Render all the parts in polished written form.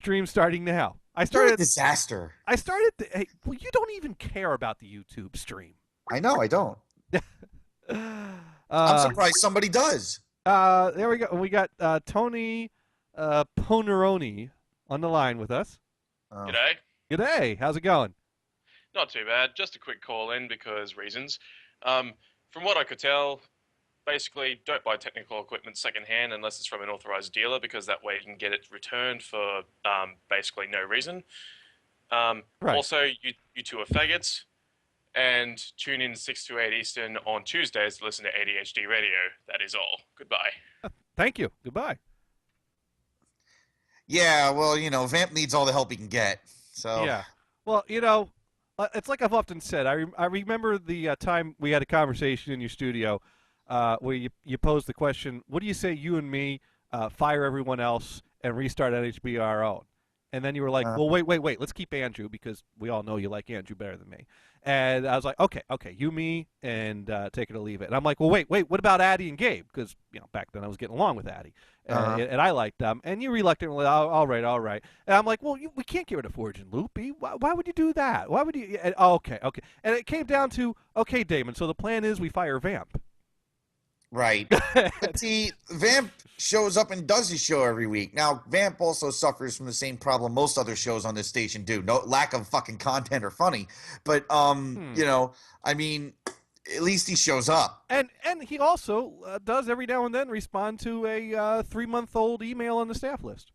stream starting now. You're a disaster. Hey, well, you don't even care about the YouTube stream. I know, I don't. I'm uh, surprised somebody does. there we go. We got Tony Poneroni on the line with us. Oh. G'day. G'day. How's it going? Not too bad. Just a quick call in because reasons. From what I could tell, basically don't buy technical equipment secondhand unless it's from an authorized dealer because that way you can get it returned for basically no reason. Right. Also, you two are faggots. And tune in 6 to 8 Eastern on Tuesdays to listen to ADHD Radio. That is all. Goodbye. Thank you. Goodbye. Yeah, well, Vamp needs all the help he can get. So Yeah. Well, it's like I've often said. I remember the time we had a conversation in your studio where you posed the question, what do you say you and me fire everyone else and restart NHB our own? And then you were like, well, wait. Let's keep Andrew because we all know you like Andrew better than me. And I was like, okay, you, me, and take it or leave it. And I'm like, well, wait, what about Addie and Gabe? Because, back then I was getting along with Addie. And I liked them. And you reluctantly, all right. And I'm like, well, we can't get rid of Forge and Loopy. Why would you do that? Why would you? And, okay. And it came down to, okay, Damon, so the plan is we fire Vamp. Right. But see, Vamp shows up and does his show every week. Now, Vamp also suffers from the same problem most other shows on this station do. No lack of fucking content or funny. But I mean, at least he shows up. And he also does every now and then respond to a 3-month-old email on the staff list.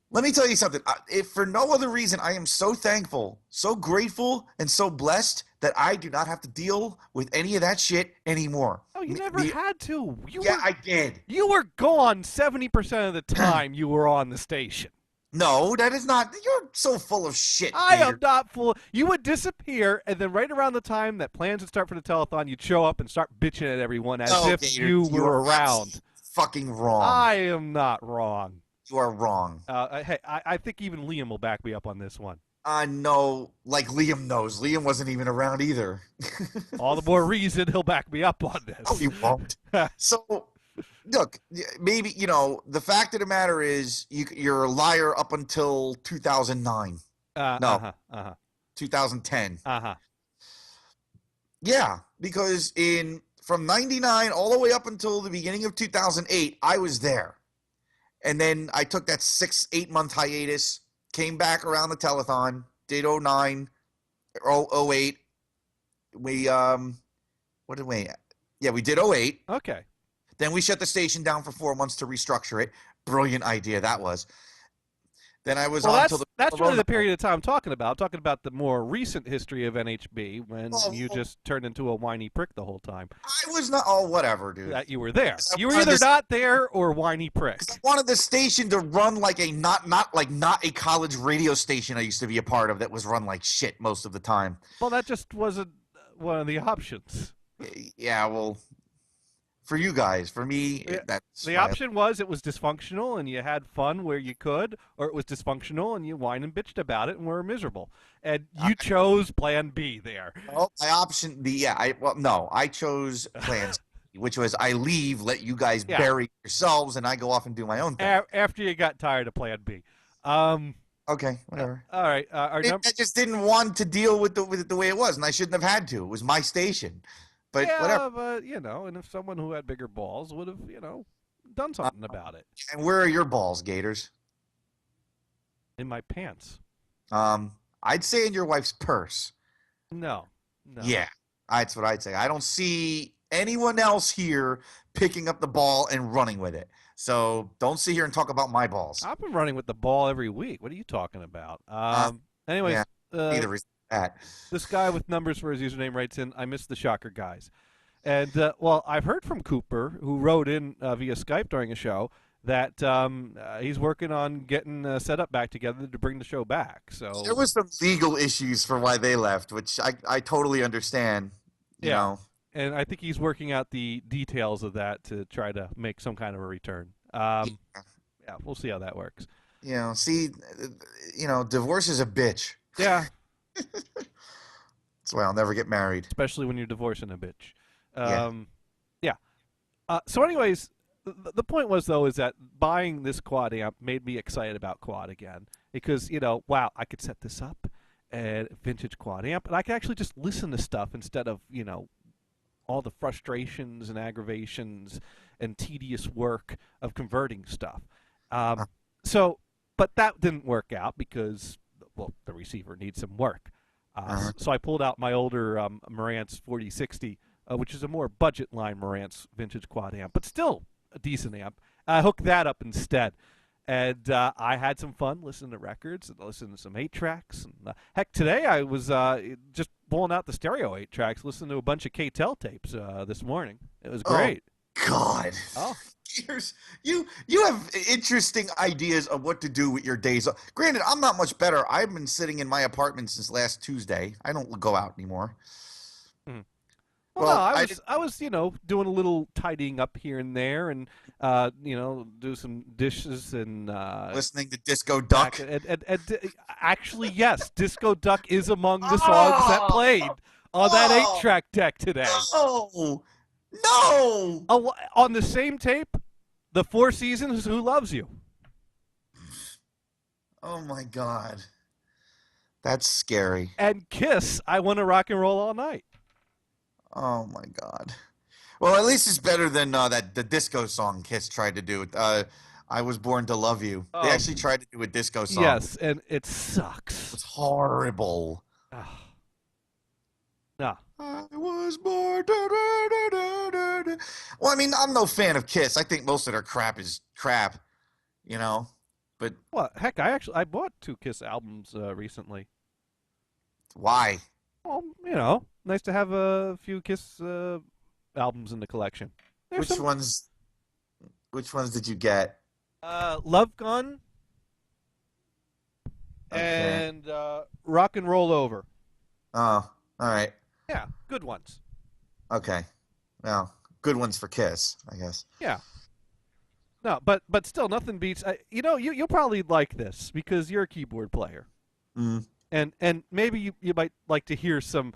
Let me tell you something. If for no other reason, I am so thankful, so grateful, and so blessed that I do not have to deal with any of that shit anymore. Oh, you never had to. I did. You were gone 70% of the time you were on the station. No, that is not. You're so full of shit. I am not full. You would disappear, and then right around the time that plans would start for the telethon, you'd show up and start bitching at everyone as if Gators, you were around. Fucking wrong. I am not wrong. You are wrong. Hey, I think even Liam will back me up on this one. I know, like Liam knows. Liam wasn't even around either. All the more reason he'll back me up on this. Oh, he won't. So, look, maybe, the fact of the matter is you're a liar up until 2009. 2010. Yeah, because from 99 all the way up until the beginning of 2008, I was there. And then I took that 6-8 month hiatus, came back around the telethon, did 09, 08. We what did we? Yeah, we did 08. Okay. Then we shut the station down for 4 months to restructure it. Brilliant idea that was. Then I was on until that's really the period of time I'm talking about. I'm talking about the more recent history of NHB when you just turned into a whiny prick the whole time. I was not. Oh, whatever, dude. That you were there. You were either not there or whiny prick. I wanted the station to run like a not a college radio station I used to be a part of that was run like shit most of the time. Well, that just wasn't one of the options. Yeah, well, for you guys, for me, that's the option was it was dysfunctional and you had fun where you could, or it was dysfunctional and you whined and bitched about it and were miserable. And you chose Plan B there. Well, I chose Plan C, which was I leave, let you guys bury yourselves, and I go off and do my own thing. After you got tired of Plan B. Okay, whatever. All right. I just didn't want to deal with it the way it was, and I shouldn't have had to. It was my station. But whatever. But, and if someone who had bigger balls would have, done something about it. And where are your balls, Gators? In my pants. I'd say in your wife's purse. No. Yeah, that's what I'd say. I don't see anyone else here picking up the ball and running with it. So don't sit here and talk about my balls. I've been running with the ball every week. What are you talking about? Anyways. Yeah, neither is that. This guy with numbers for his username writes in, I miss the Shocker guys. And, I've heard from Cooper, who wrote in via Skype during a show, that he's working on getting set up back together to bring the show back. So there was some legal issues for why they left, which I totally understand. You know. And I think he's working out the details of that to try to make some kind of a return. Yeah, we'll see how that works. Divorce is a bitch. Yeah. That's why I'll never get married. Especially when you're divorcing a bitch. Yeah. So anyways, the point was though is that buying this quad amp made me excited about quad again because wow, I could set this up and vintage quad amp and I could actually just listen to stuff instead of all the frustrations and aggravations and tedious work of converting stuff. Uh, So, but that didn't work out because well, the receiver needs some work. uh, So I pulled out my older Marantz 4060, which is a more budget line Marantz vintage quad amp, but still a decent amp. I hooked that up instead. And I had some fun listening to records and listening to some 8-tracks. And, heck, today I was just pulling out the stereo 8-tracks, listening to a bunch of K-Tel tapes this morning. It was great. God. Oh. You have interesting ideas of what to do with your days. Granted, I'm not much better. I've been sitting in my apartment since last Tuesday. I don't go out anymore. Well, Well, no, I I was, doing a little tidying up here and there, and do some dishes and listening to Disco Duck. actually, yes, Disco Duck is among the songs that played on that Oh! 8-track deck today. No, no. On the same tape, the Four Seasons, Who Loves You. Oh my God, that's scary. And Kiss, I Want to Rock and Roll All Night. Oh my God. Well, at least it's better than the disco song Kiss tried to do. I Was Born to Love You. They Oh. actually tried to do a disco song. Yes, and it sucks. It's horrible. Ah. No. I was born. Well, I mean, I'm no fan of Kiss. I think most of their crap is crap, But Well, heck, I bought 2 Kiss albums recently. why? Well, nice to have a few Kiss albums in the collection. There's Which some, ones? Which ones did you get? Love Gun Okay. and Rock and Roll Over. Oh, all right. Yeah, good ones. Okay. Well, good ones for Kiss, I guess. Yeah. No, but still, nothing beats. You'll probably like this because you're a keyboard player, Mm. and maybe you might like to hear some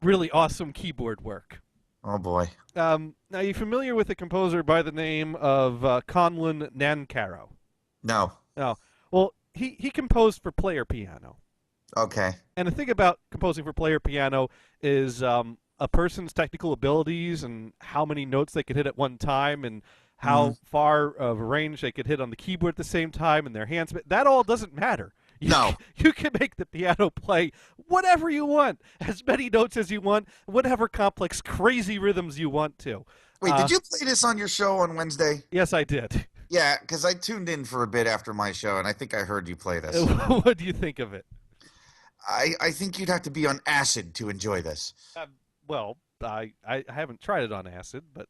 really awesome keyboard work. Oh boy. Now, you familiar with a composer by the name of Conlon Nancaro? No. No. Well, he composed for player piano. Okay. And the thing about composing for player piano is a person's technical abilities and how many notes they could hit at one time and how far of a range they could hit on the keyboard at the same time and their hands. That all doesn't matter. No. You can make the piano play whatever you want, as many notes as you want, whatever complex, crazy rhythms you want to. Wait, did you play this on your show on Wednesday? Yes, I did. Yeah, because I tuned in for a bit after my show, and I think I heard you play this. What do you think of it? I think you'd have to be on acid to enjoy this. Well, I haven't tried it on acid, but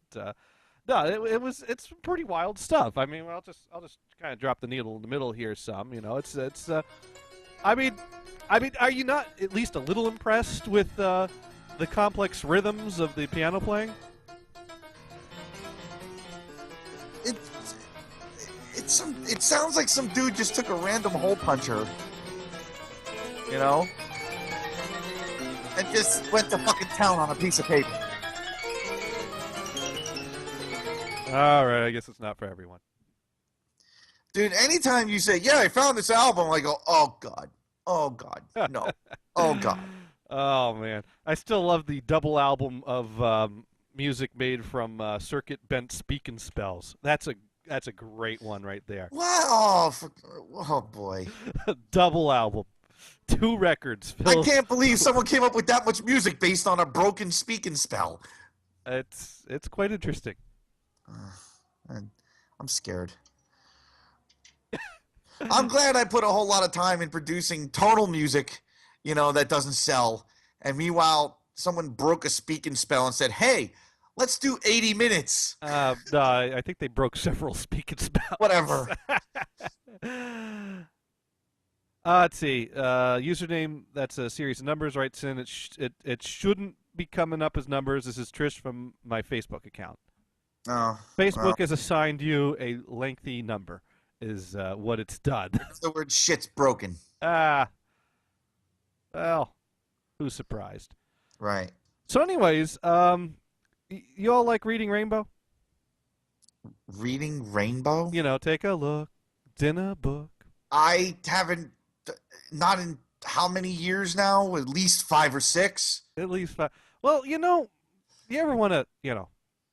no, it's some pretty wild stuff. I mean, I'll just kind of drop the needle in the middle here. It's I mean, are you not at least a little impressed with the complex rhythms of the piano playing? It sounds like some dude just took a random hole puncher, and just went to fucking town on a piece of paper. All right, I guess it's not for everyone. Dude, anytime you say, "Yeah, I found this album," I go, "Oh God, no, oh God." Oh man, I still love the double album of music made from circuit bent speaking spells. That's a great one right there. Wow, oh boy. Double album, 2 records. I can't believe someone came up with that much music based on a broken speaking spell. It's quite interesting. I'm scared. I'm glad I put a whole lot of time in producing tonal music, that doesn't sell. And meanwhile, someone broke a speaking spell and said, "Hey, let's do 80 minutes." No, I think they broke several speaking spells. Whatever. Let's see. Username, that's a series of numbers, writes in. It shouldn't be coming up as numbers. This is Trish from my Facebook account. Oh, Facebook has assigned you a lengthy number, is what it's done. the word shit's broken. Well, who's surprised? Right. So anyways, you all like reading Rainbow? Reading Rainbow? You know, take a look. It's in a book. I haven't, not in how many years now? At least 5 or 6. At least 5. Well, you know, you ever want to,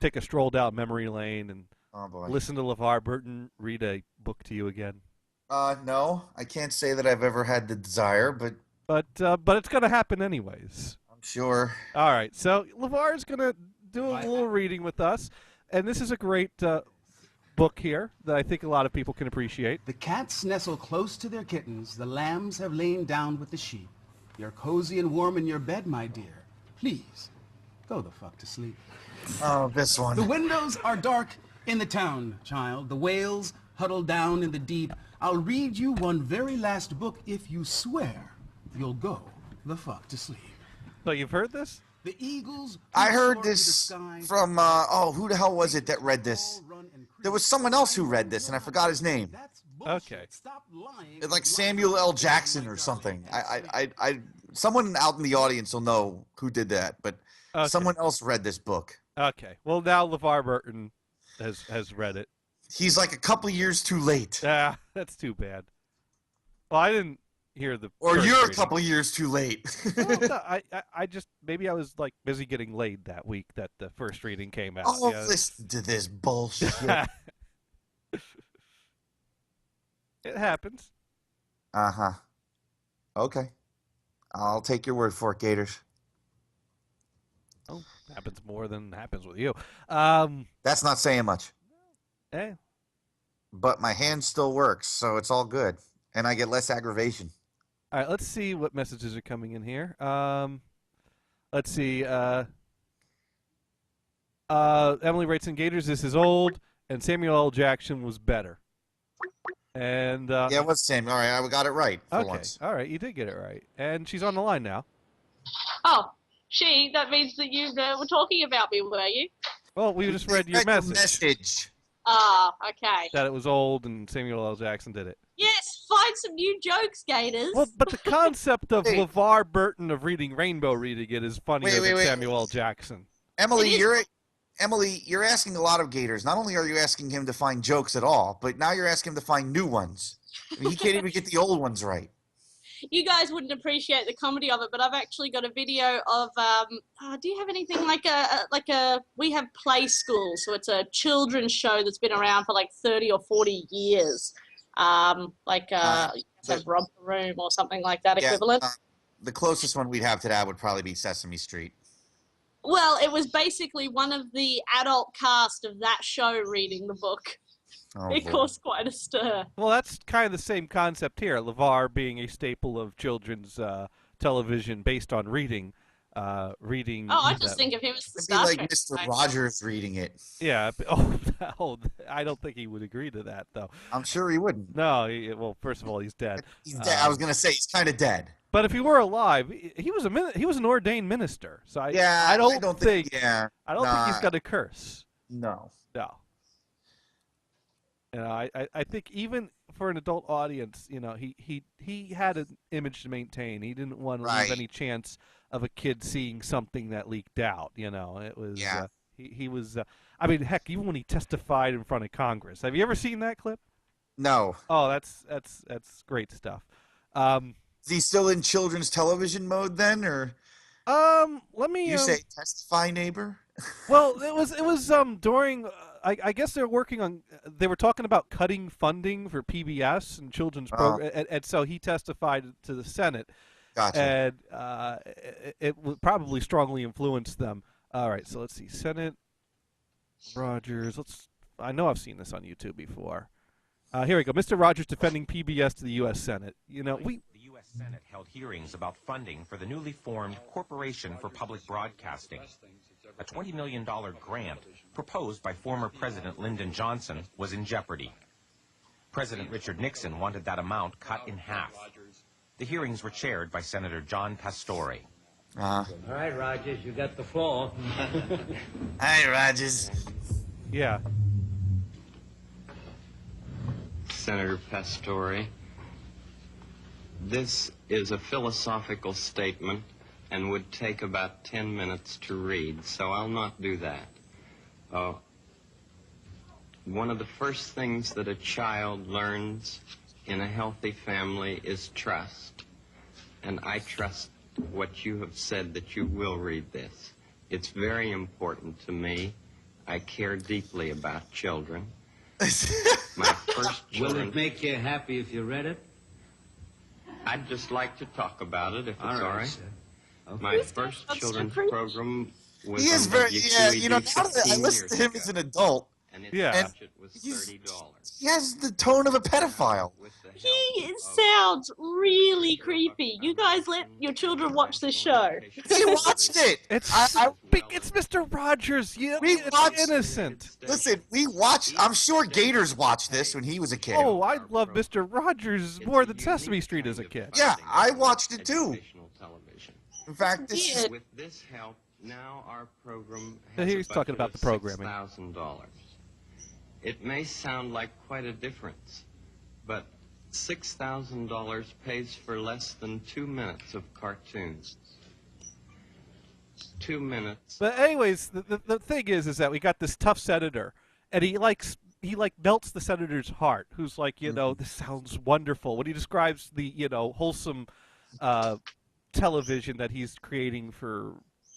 take a stroll down memory lane and Oh boy. listen to LeVar Burton read a book to you again? No, I can't say that I've ever had the desire, but But it's going to happen anyways. I'm sure. All right, so LeVar's going to do a little reading with us, and this is a great book here that I think a lot of people can appreciate. The cats nestle close to their kittens. The lambs have lain down with the sheep. You're cozy and warm in your bed, my dear. Please, go the fuck to sleep. Oh, this one. The windows are dark in the town, child. The whales huddle down in the deep. I'll read you one very last book if you swear you'll go the fuck to sleep. So you've heard this? The eagles. I heard soar to the this sky. from, who the hell was it that read this? There was someone else who read this, and I forgot his name. That's bullshit. Okay. Stop lying. It's like Samuel L. Jackson or something. Someone out in the audience will know who did that, but Okay. someone else read this book. Okay. Well, now LeVar Burton has read it. He's like a couple years too late. Ah, that's too bad. Well, I didn't hear the. Or first you're a reading. couple years too late. Well, no, I just maybe I was like busy getting laid that week that the first reading came out. Oh, Yeah. listen to this bullshit. It happens. Uh-huh. Okay. I'll take your word for it, Gators. Oh, happens more than happens with you. That's not saying much. Eh. But my hand still works, so it's all good. And I get less aggravation. All right, let's see what messages are coming in here. Let's see. Emily writes in Gators, this is old, and Samuel L. Jackson was better. And Yeah, it was Sam. All right, I got it right for okay, once. all right, you did get it right. And she's on the line now. Oh, that means that you were talking about me, were you? Well, we just read your Read your message message. Ah, okay. that it was old and Samuel L. Jackson did it. Yes, find some new jokes, Gators. Well, but the concept of Wait. LeVar Burton of reading Rainbow reading it is funnier than Wait. Samuel L. Jackson. Emily, It is- you're asking a lot of Gators. Not only are you asking him to find jokes at all, but now you're asking him to find new ones. I mean, he can't even get the old ones right. You guys wouldn't appreciate the comedy of it, but I've actually got a video of. Do you have anything like a? We have Play School, so it's a children's show that's been around for like 30 or 40 years. Romper Room or something like that equivalent. The closest one we'd have to that would probably be Sesame Street. Well, it was basically one of the adult cast of that show reading the book. Oh, It boy. caused quite a stir. Well, that's kind of the same concept here. LeVar being a staple of children's television based on reading. Reading. Oh, I just think of him as the It'd be Star like Trek Mr. guy. Rogers reading it. Yeah. I don't think he would agree to that, though. I'm sure he wouldn't. No. Well, first of all, he's dead. He's dead. I was gonna say he's kind of dead. But if he were alive, he was an ordained minister. So I don't think Yeah. I don't think he's got a curse. No. No. I think even for an adult audience, he had an image to maintain. He didn't want to leave Right. any chance of a kid seeing something that leaked out. It was Yeah. he was. I mean, heck, even when he testified in front of Congress. Have you ever seen that clip? No. Oh, that's great stuff. Is he still in children's television mode then, or Let me. you say testify, neighbor? Well, it was during. I guess they were talking about cutting funding for PBS and children's program, and so he testified to the Senate, Gotcha. and it would probably strongly influence them. All right, so let's see, Senate Rogers. I know I've seen this on YouTube before. Here we go, Mr. Rogers defending PBS to the U.S. Senate. The U.S. Senate held hearings about funding for the newly formed Corporation for Public Broadcasting. A $20 million grant proposed by former President Lyndon Johnson was in jeopardy. President Richard Nixon wanted that amount cut in half. The hearings were chaired by Senator John Pastore. All right, Rogers, you got the floor. Hi, Rogers. Yeah. Senator Pastore, this is a philosophical statement and would take about 10 minutes to read, so I'll not do that. one of the first things that a child learns in a healthy family is trust. And I trust what you have said, that you will read this. It's very important to me. I care deeply about children. My first Will children... it make you happy if you read it? I'd just like to talk about it, if it's all right. sir. Okay. My first children's program was He is on very, yeah, WQED you know, now that I 15 listen to him years as an ago, adult, and its Yeah. budget was $30. he has the tone of a pedophile. With the help He of sounds really creepy. You guys let your children watch this show. He watched it. It's it's Mr. Rogers. It's watched- innocent. Listen, we watched. I'm sure Gators watched this when he was a kid. Oh, I love Mr. Rogers more than Sesame Street as a kid. Yeah, I watched it too. educational television. In fact, this Yeah. is With this help, now our program Now, has he's a talking budget about the of programming. $6,000. It may sound like quite a difference, but $6,000 pays for less than 2 minutes of cartoons. 2 minutes. But anyways, the thing is that we got this tough senator, and he melts the senator's heart. Who's like, this sounds wonderful when he describes the wholesome television that he's creating for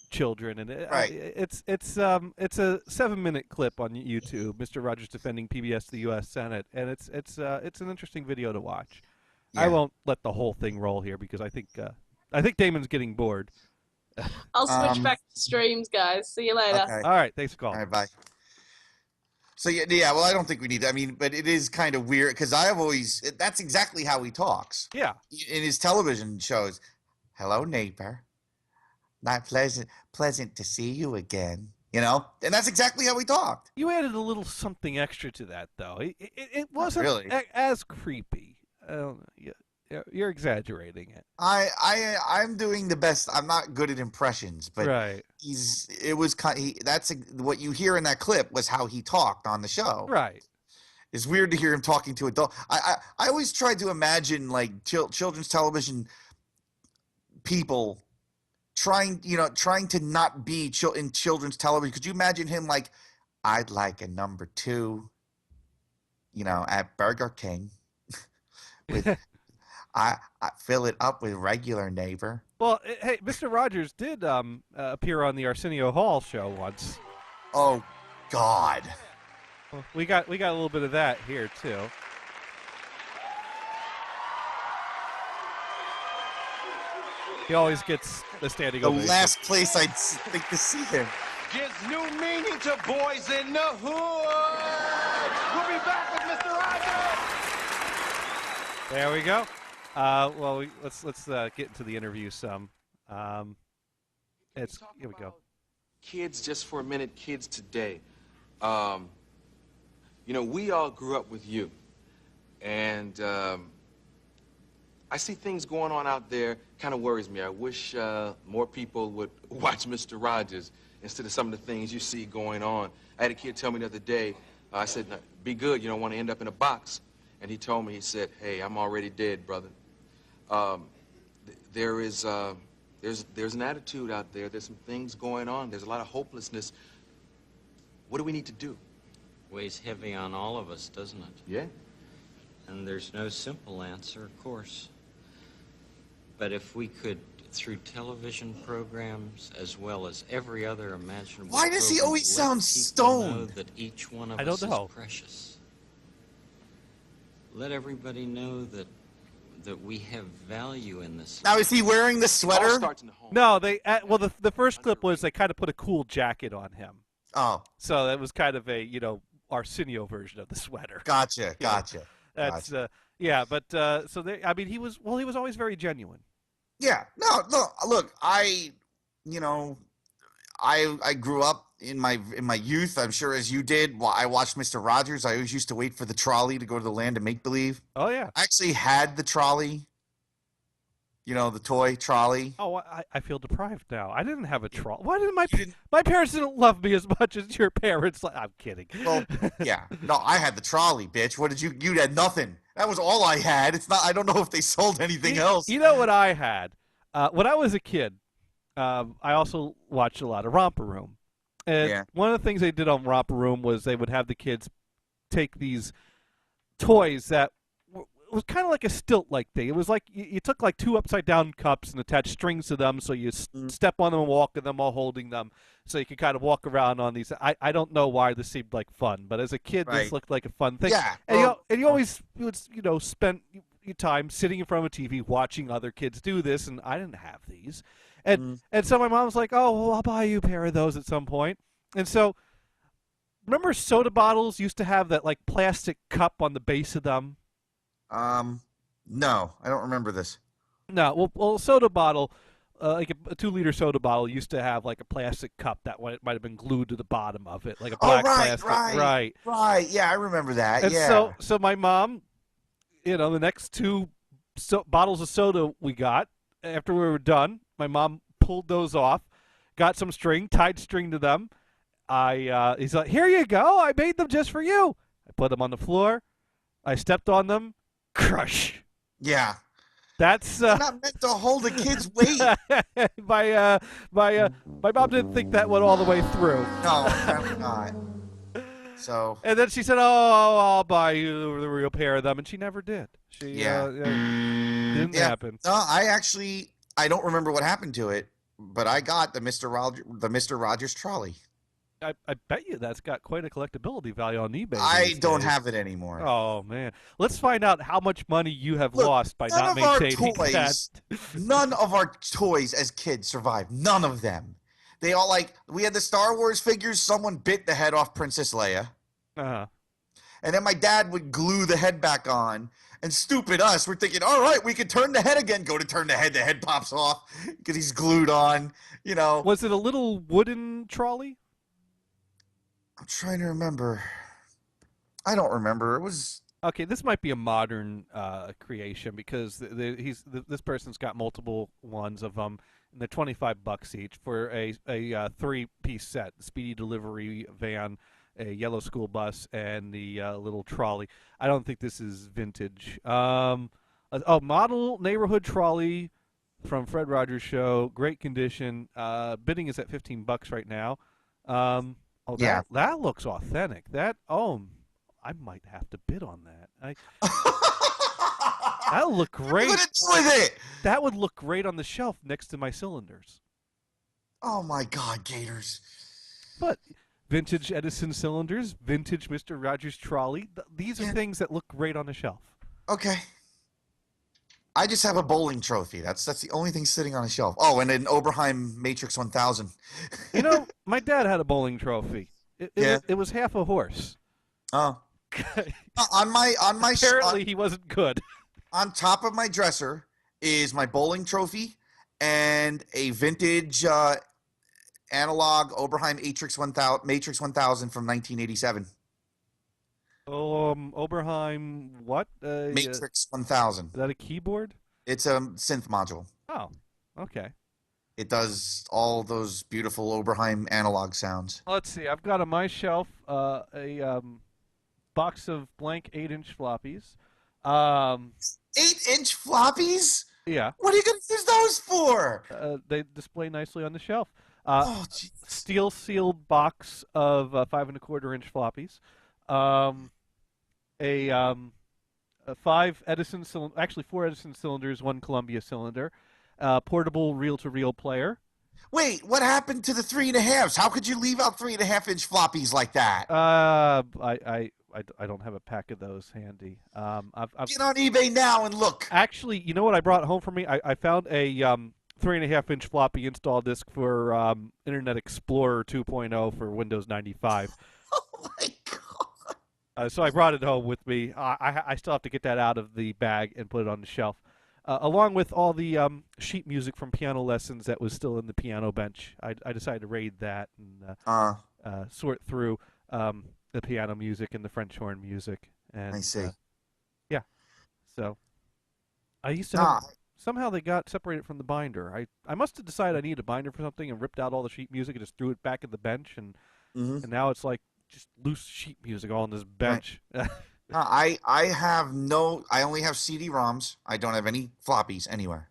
children, and Right. it's a 7-minute clip on YouTube. Mr. Rogers defending PBS the U.S. Senate, and it's an interesting video to watch. I Yeah. won't let the whole thing roll here because I think Damon's getting bored. I'll switch back to streams, guys. See you later. okay. All right, thanks for All calling. right, bye. So yeah. Well, I don't think we need. I mean, but it is kind of weird because I have always. That's exactly how he talks Yeah. in his television shows. Hello, neighbor. Not pleasant to see you again. And that's exactly how he talked. You added a little something extra to that, though. It wasn't really. as creepy. I don't know. You're exaggerating it. I'm doing the best. I'm not good at impressions, but Right. what you hear in that clip was how he talked on the show. Right. It's weird to hear him talking to adults. I always tried to imagine like children's television people trying to not be in children's television. Could you imagine him like, I'd like a number 2, at Burger King. With I fill it up with regular, neighbor. Well, hey, Mr. Rogers did appear on the Arsenio Hall show once. Oh, God. Well, we got a little bit of that here too. He always gets the standing The ovation. last place I'd think to see him. Gives new meaning to boys in the hood. We'll be back with Mr. Rogers. There we go. Let's get into the interview some. Here we go. Kids, just for a minute, kids today. We all grew up with you. And I see things going on out there, kind of worries me. I wish more people would watch Mr. Rogers instead of some of the things you see going on. I had a kid tell me the other day, I said, be good, you don't want to end up in a box. And he told me, he said, hey, I'm already dead, brother. There's an attitude out there. There's some things going on. There's a lot of hopelessness. What do we need to do? Weighs heavy on all of us, doesn't it? Yeah. And there's no simple answer, of course. But if we could, through television programs as well as every other imaginable Why does he program, always let sound people stoned? know that each one of I us don't know. is precious. Let everybody know that we have value in this. Now, is he wearing the It all sweater? starts in the home. No, the first clip was they kind of put a cool jacket on him, Oh, so that was kind of a Arsenio version of the sweater. gotcha. That's Gotcha. yeah, but he was always very genuine. Yeah. No, look, I grew up in my youth, I'm sure as you did. I watched Mr. Rogers. I always used to wait for the trolley to go to the land of make-believe. Oh yeah. I actually had the trolley, the toy trolley. Oh, I feel deprived now. I didn't have a troll. Why didn't my parents didn't love me as much as your parents? I'm kidding. Well, yeah. No, I had the trolley, bitch. What did you had nothing. That was all I had. It's not. I don't know if they sold anything else. You know what I had? When I was a kid, I also watched a lot of Romper Room. And Yeah. one of the things they did on Romper Room was they would have the kids take these toys that it was kind of like a stilt-like thing. It was like you took like two upside-down cups and attached strings to them, so you step on them and walk in them while holding them, so you could kind of walk around on these. I don't know why this seemed like fun, but as a kid, this looked like a fun thing. Yeah. And you always would, spend your time sitting in front of a TV watching other kids do this, and I didn't have these. And so my mom was like, "Oh, well, I'll buy you a pair of those at some point." And so, remember soda bottles used to have that like plastic cup on the base of them? No, I don't remember this. No, well, a soda bottle, like a 2-liter soda bottle, used to have like a plastic cup that might have been glued to the bottom of it, like a black plastic. Right. Yeah, I remember that. And so my mom, the next 2 bottles of soda we got after we were done, my mom pulled those off, got some string, tied string to them. He's like, "Here you go. I made them just for you." I put them on the floor. I stepped on them. Crush. Yeah. That's not meant to hold a kid's weight. my mom didn't think that went all the way through. No, apparently not. So. And then she said, "Oh, I'll buy you the real pair of them," and she never did. Didn't happen. No, I don't remember what happened to it, but I got the Mr. Rogers trolley. I bet you that's got quite a collectability value on eBay. I don't have it anymore. Oh, man. Let's find out how much money you have lost by not maintaining that. None of our toys as kids survived. None of them. They all we had the Star Wars figures. Someone bit the head off Princess Leia. Uh-huh. And then my dad would glue the head back on. And stupid us, we're thinking, all right, we can turn the head again. Go to turn the head pops off because he's glued on, Was it a little wooden trolley? I'm trying to remember. I don't remember. It was okay. This might be a modern creation because this person's got multiple ones of them, and they're $25 each for a 3-piece set: speedy delivery van, a yellow school bus, and the little trolley. I don't think this is vintage. Model neighborhood trolley from Fred Rogers Show, great condition. Bidding is at $15 right now. That looks authentic. I might have to bid on that. That'll look great. What are you gonna do with it? That would look great on the shelf next to my cylinders. Oh my God, Gators! But vintage Edison cylinders, vintage Mr. Rogers trolley. These are things that look great on the shelf. Okay. I just have a bowling trophy. That's the only thing sitting on a shelf. Oh, and an Oberheim Matrix 1000. My dad had a bowling trophy. It was half a horse. Oh. on my apparently he wasn't good. On top of my dresser is my bowling trophy and a vintage analog Oberheim Matrix 1000 from 1987. Oberheim what? Matrix 1000. Is that a keyboard? It's a synth module. Oh, okay. It does all those beautiful Oberheim analog sounds. Let's see. I've got on my shelf a box of blank 8-inch floppies. 8-inch floppies? Yeah. What are you going to use those for? They display nicely on the shelf. Steel sealed box of 5 1/4-inch floppies. A 5 Edison cylinder, actually 4 Edison cylinders, 1 Columbia cylinder, portable reel-to-reel player. Wait, what happened to the 3.5s? How could you leave out 3.5-inch floppies like that? I don't have a pack of those handy. Get on eBay now and look. Actually, you know what I brought home for me? I found a 3.5-inch floppy install disk for Internet Explorer 2.0 for Windows 95. Oh my God! So I brought it home with me. I still have to get that out of the bag and put it on the shelf, along with all the sheet music from piano lessons that was still in the piano bench. I decided to raid that and sort through the piano music and the French horn music. And, I see. Yeah. So I used to have, somehow they got separated from the binder. I must have decided I needed a binder for something and ripped out all the sheet music and just threw it back at the bench. And now it's like just loose sheet music all on this bench. Right. I only have CD-ROMs. I don't have any floppies anywhere.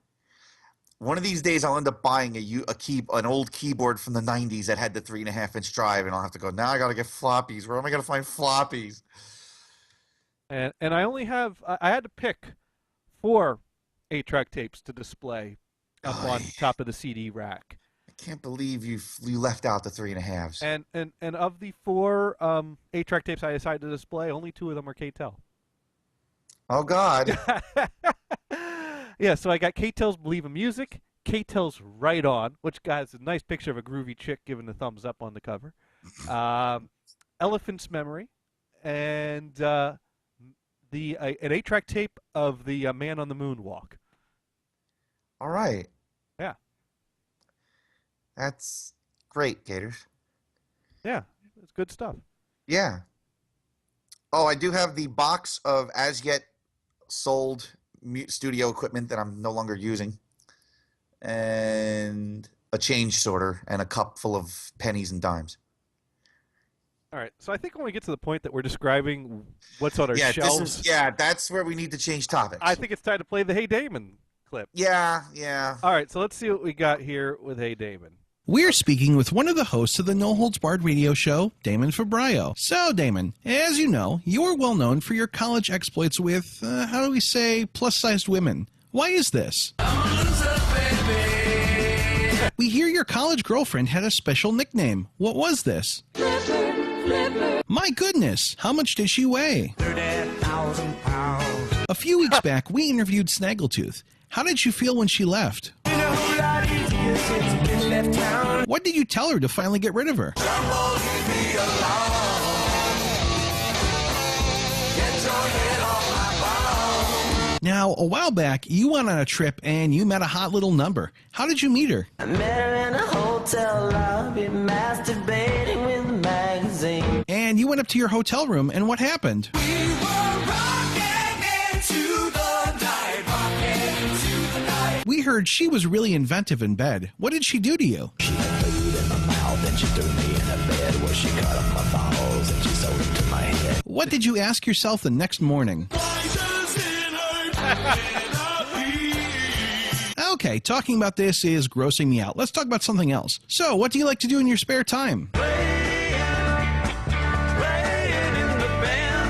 One of these days, I'll end up buying an old keyboard from the 90s that had the 3.5-inch drive, and I'll have to go, now I got to get floppies. Where am I going to find floppies? And I only have I had to pick 4 8-track tapes to display up on top of the CD rack. I can't believe you left out the 3.5s. And of the 4 8-track tapes I decided to display, only 2 of them are K-Tel. Oh God. Yeah, so I got K-Tel's Believe in Music, K-Tel's Right On, which has a nice picture of a groovy chick giving the thumbs up on the cover, Elephant's Memory, and an 8-track tape of the Man on the Moon Walk. All right. Yeah. That's great, Gators. Yeah, it's good stuff. Yeah. Oh, I do have the box of as yet sold studio equipment that I'm no longer using, and a change sorter and a cup full of pennies and dimes. All right, so I think when we get to the point that we're describing what's on our shelves, that's where we need to change topics. I think it's time to play the Hey Damon clip. Yeah. All right, so let's see what we got here with Hey Damon. We're speaking with one of the hosts of the No Holds Barred radio show, Damon Fabrio. So, Damon, as you know, you're well known for your college exploits with, how do we say, plus-sized women. Why is this? We hear your college girlfriend had a special nickname. What was this? Flipper. My goodness, how much did she weigh? 30,000 pounds. A few weeks back, we interviewed Snaggletooth. How did you feel when she left? What did you tell her to finally get rid of her? Now, a while back, you went on a trip and you met a hot little number. How did you meet her? I met her in a hotel lobby, masturbating with a magazine. And you went up to your hotel room, and what happened? We were rocking into the night, We heard she was really inventive in bed. What did she do to you? She had food in my mouth and she threw me in a bed where she cut off my balls and she sewed them to my head. What did you ask yourself the next morning? Okay, talking about this is grossing me out. Let's talk about something else. So, what do you like to do in your spare time?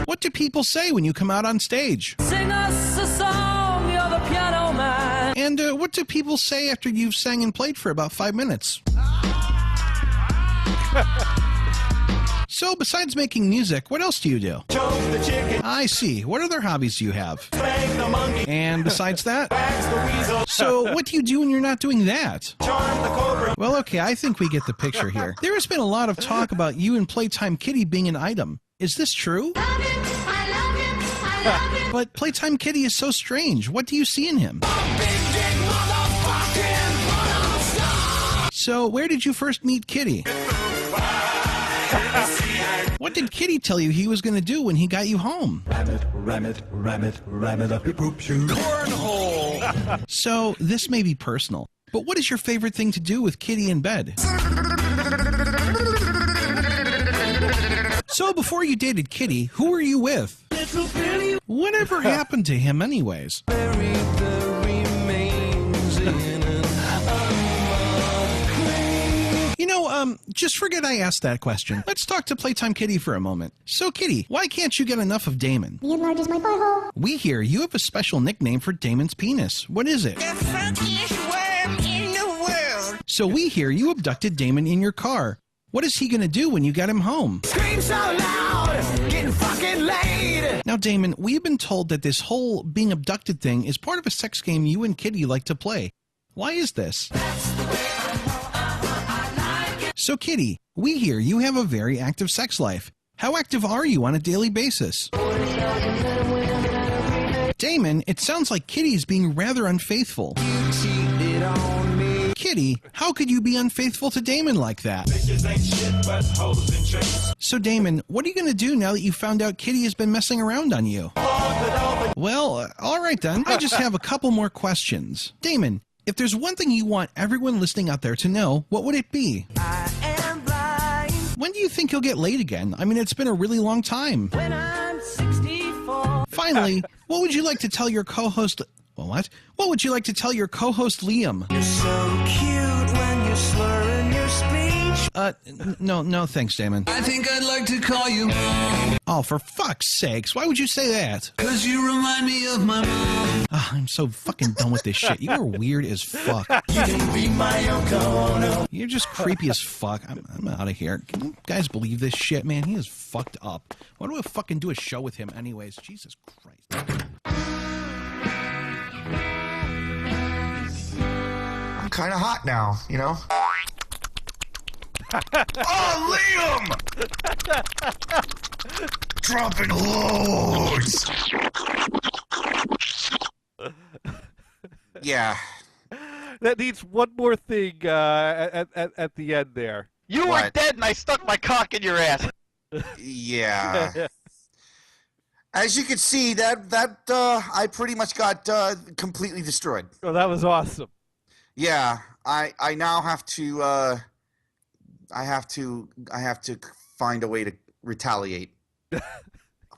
What do people say when you come out on stage? Sing us a song, you're the piano man. And what do people say after you've sang and played for about 5 minutes? So, besides making music, what else do you do? Choke the chicken. I see. What other hobbies do you have? Spank the monkey. And besides that? Wax the weasel. So, what do you do when you're not doing that? Charm the cobra. Well, okay, I think we get the picture here. There has been a lot of talk about you and Playtime Kitty being an item. Is this true? I love him. But Playtime Kitty is so strange. What do you see in him? So, where did you first meet Kitty? What did Kitty tell you he was going to do when he got you home? Ram it up your poop shoe. Cornhole! So, this may be personal, but what is your favorite thing to do with Kitty in bed? So, before you dated Kitty, who were you with? Whatever happened to him anyways? You know, just forget I asked that question. Let's talk to Playtime Kitty for a moment. So, Kitty, why can't you get enough of Damon? He enlarges my butthole. We hear you have a special nickname for Damon's penis. What is it? The funkiest worm in the world. So we hear you abducted Damon in your car. What is he going to do when you get him home? Scream so loud, getting fucking laid. Now, Damon, we've been told that this whole being abducted thing is part of a sex game you and Kitty like to play. Why is this? That's the way I like it. So, Kitty, we hear you have a very active sex life. How active are you on a daily basis? Damon, it sounds like Kitty's being rather unfaithful. You cheated on me. Kitty, how could you be unfaithful to Damon like that? So, Damon, what are you going to do now that you found out Kitty has been messing around on you? Well, all right then. I just have a couple more questions. Damon, if there's one thing you want everyone listening out there to know, what would it be? I am blind. When do you think you'll get laid again? I mean, it's been a really long time. When I'm 64. Finally, what would you like to tell your co-host... Well, what? What would you like to tell your co-host Liam? You're so cute when you're slurring your speech. No, thanks, Damon. I think I'd like to call you Mom. Oh, for fuck's sakes, why would you say that? 'Cause you remind me of my mom. Oh, I'm so fucking done with this shit. You are weird as fuck. You can be my uncle. No. You're just creepy as fuck. I'm out of here. Can you guys believe this shit, man? He is fucked up. Why do I fucking do a show with him anyways? Jesus Christ. I'm kind of hot now, you know? Oh, Liam! Dropping loads! Yeah. That needs one more thing at the end there. You were dead and I stuck my cock in your ass. Yeah. As you can see, that I pretty much got completely destroyed. Oh, that was awesome. Yeah, I now have to I have to find a way to retaliate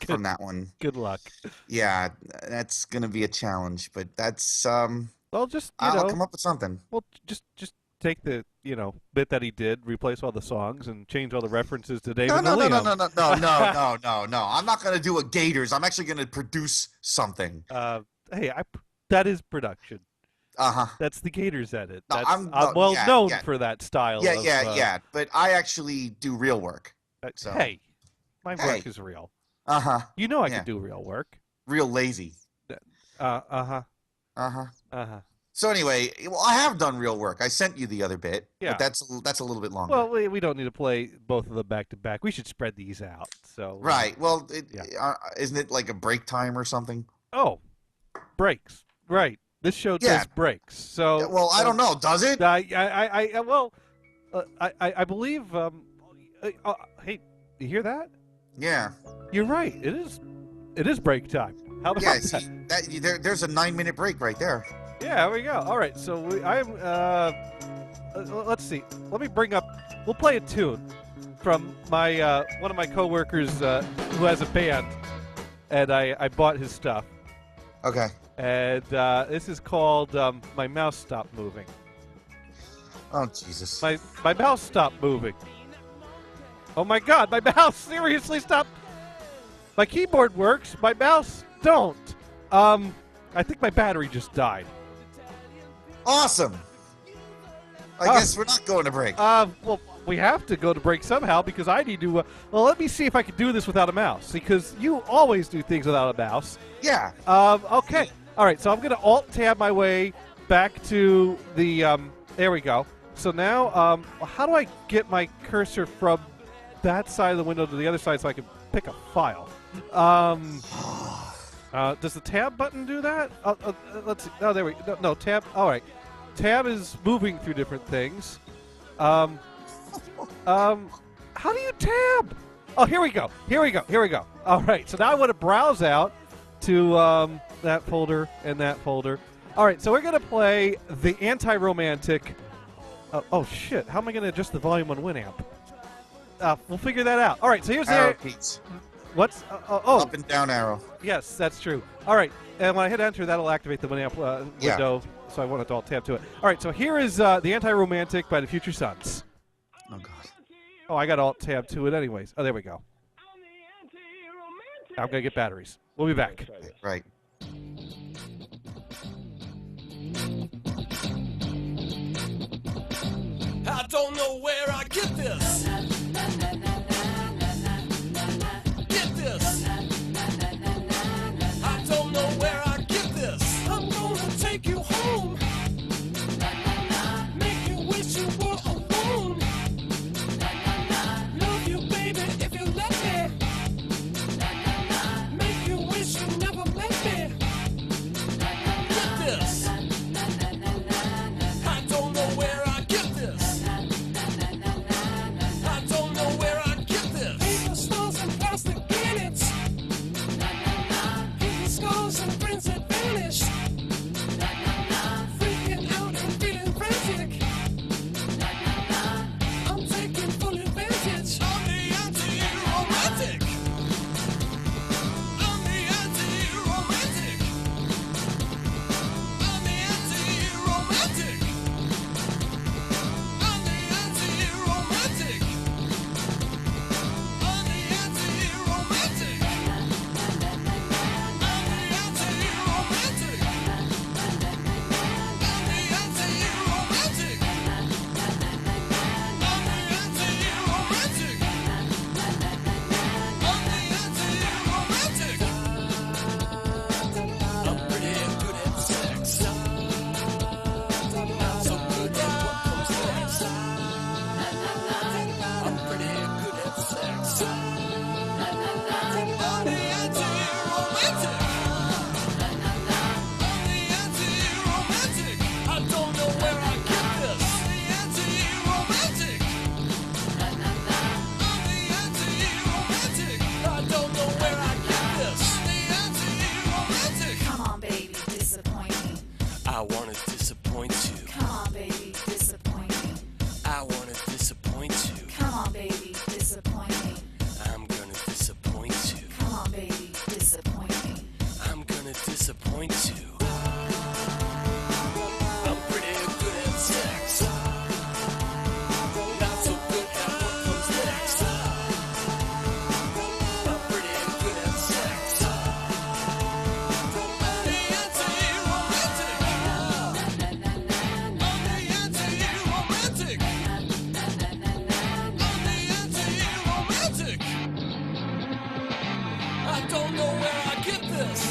from that one. Good luck. Yeah, that's gonna be a challenge, but that's well, just I'll come up with something. Well, just take the bit that he did, replace all the songs, and change all the references to Damon. No. I'm not gonna do a Gators. I'm actually gonna produce something. Hey, that is production. That's the Gators edit. No, I'm well known for that style. Yeah. But I actually do real work. So. Hey, my work is real. You know I can do real work. Real lazy. So anyway, well, I have done real work. I sent you the other bit. Yeah. But that's a little bit longer. Well, we don't need to play both of them back to back. We should spread these out. So. Right. Well, isn't it like a break time or something? Oh, breaks. Right. This show does breaks. So. Well, I don't know. Does it? I believe. Hey, you hear that? Yeah. You're right. It is break time. How about that? See, there's a 9-minute break right there. Yeah, there we go. All right, so let's see. Let me bring up. We'll play a tune from my one of my coworkers who has a band, and I bought his stuff. Okay. And this is called "My Mouse Stopped Moving." Oh Jesus! My mouse stopped moving. Oh my God! My mouse seriously stopped. My keyboard works. My mouse don't. I think my battery just died. Awesome. I guess we're not going to break. Well, we have to go to break somehow because I need to. Well, let me see if I can do this without a mouse because you always do things without a mouse. Yeah. Okay. All right. So I'm going to Alt-Tab my way back to the. There we go. So now, how do I get my cursor from that side of the window to the other side so I can pick a file? Does the tab button do that? Let's see. Oh, there we go. No, tab. All right. Tab is moving through different things. How do you tab? Oh, here we go. All right. So now I want to browse out to that folder and that folder. All right. So we're going to play the anti-romantic. Oh, shit. How am I going to adjust the volume on Winamp? We'll figure that out. All right. So here's arrow keys. What's up and down arrow? Yes, that's true. All right, and when I hit enter, that'll activate the Winamp window. So I want to Alt-Tab to it. All right, so here is the Anti-Romantic by the Future Sons. Oh God. Oh, I got Alt-Tab to it anyways. Oh, there we go. I'm gonna get batteries. We'll be back. Right. I don't know where I get this. Get this. I don't know where I get this. I'm gonna take you home. Make you wish you were alone. Love you, baby, if you let me. Make you wish you never met me. Get this. I don't know where I get this. I don't know where I get this. Paper stars and plastic planets. Hidden scars and prints that vanish. Freaking out and feeling frantic. I'm taking full advantage. I'm the anti-romantic. I'm the anti-romantic. I'm I wanna disappoint you. Come on, baby, disappoint me. I wanna disappoint you. Come on, baby, disappoint me. I'm gonna disappoint you. Come on, baby, disappoint me. I'm gonna disappoint you. I'm pretty good at sex. Not so good at what comes next. I'm pretty good at sex. I'm the anti-romantic. I'm the anti-romantic. I'm the anti-romantic. I don't know where I get this.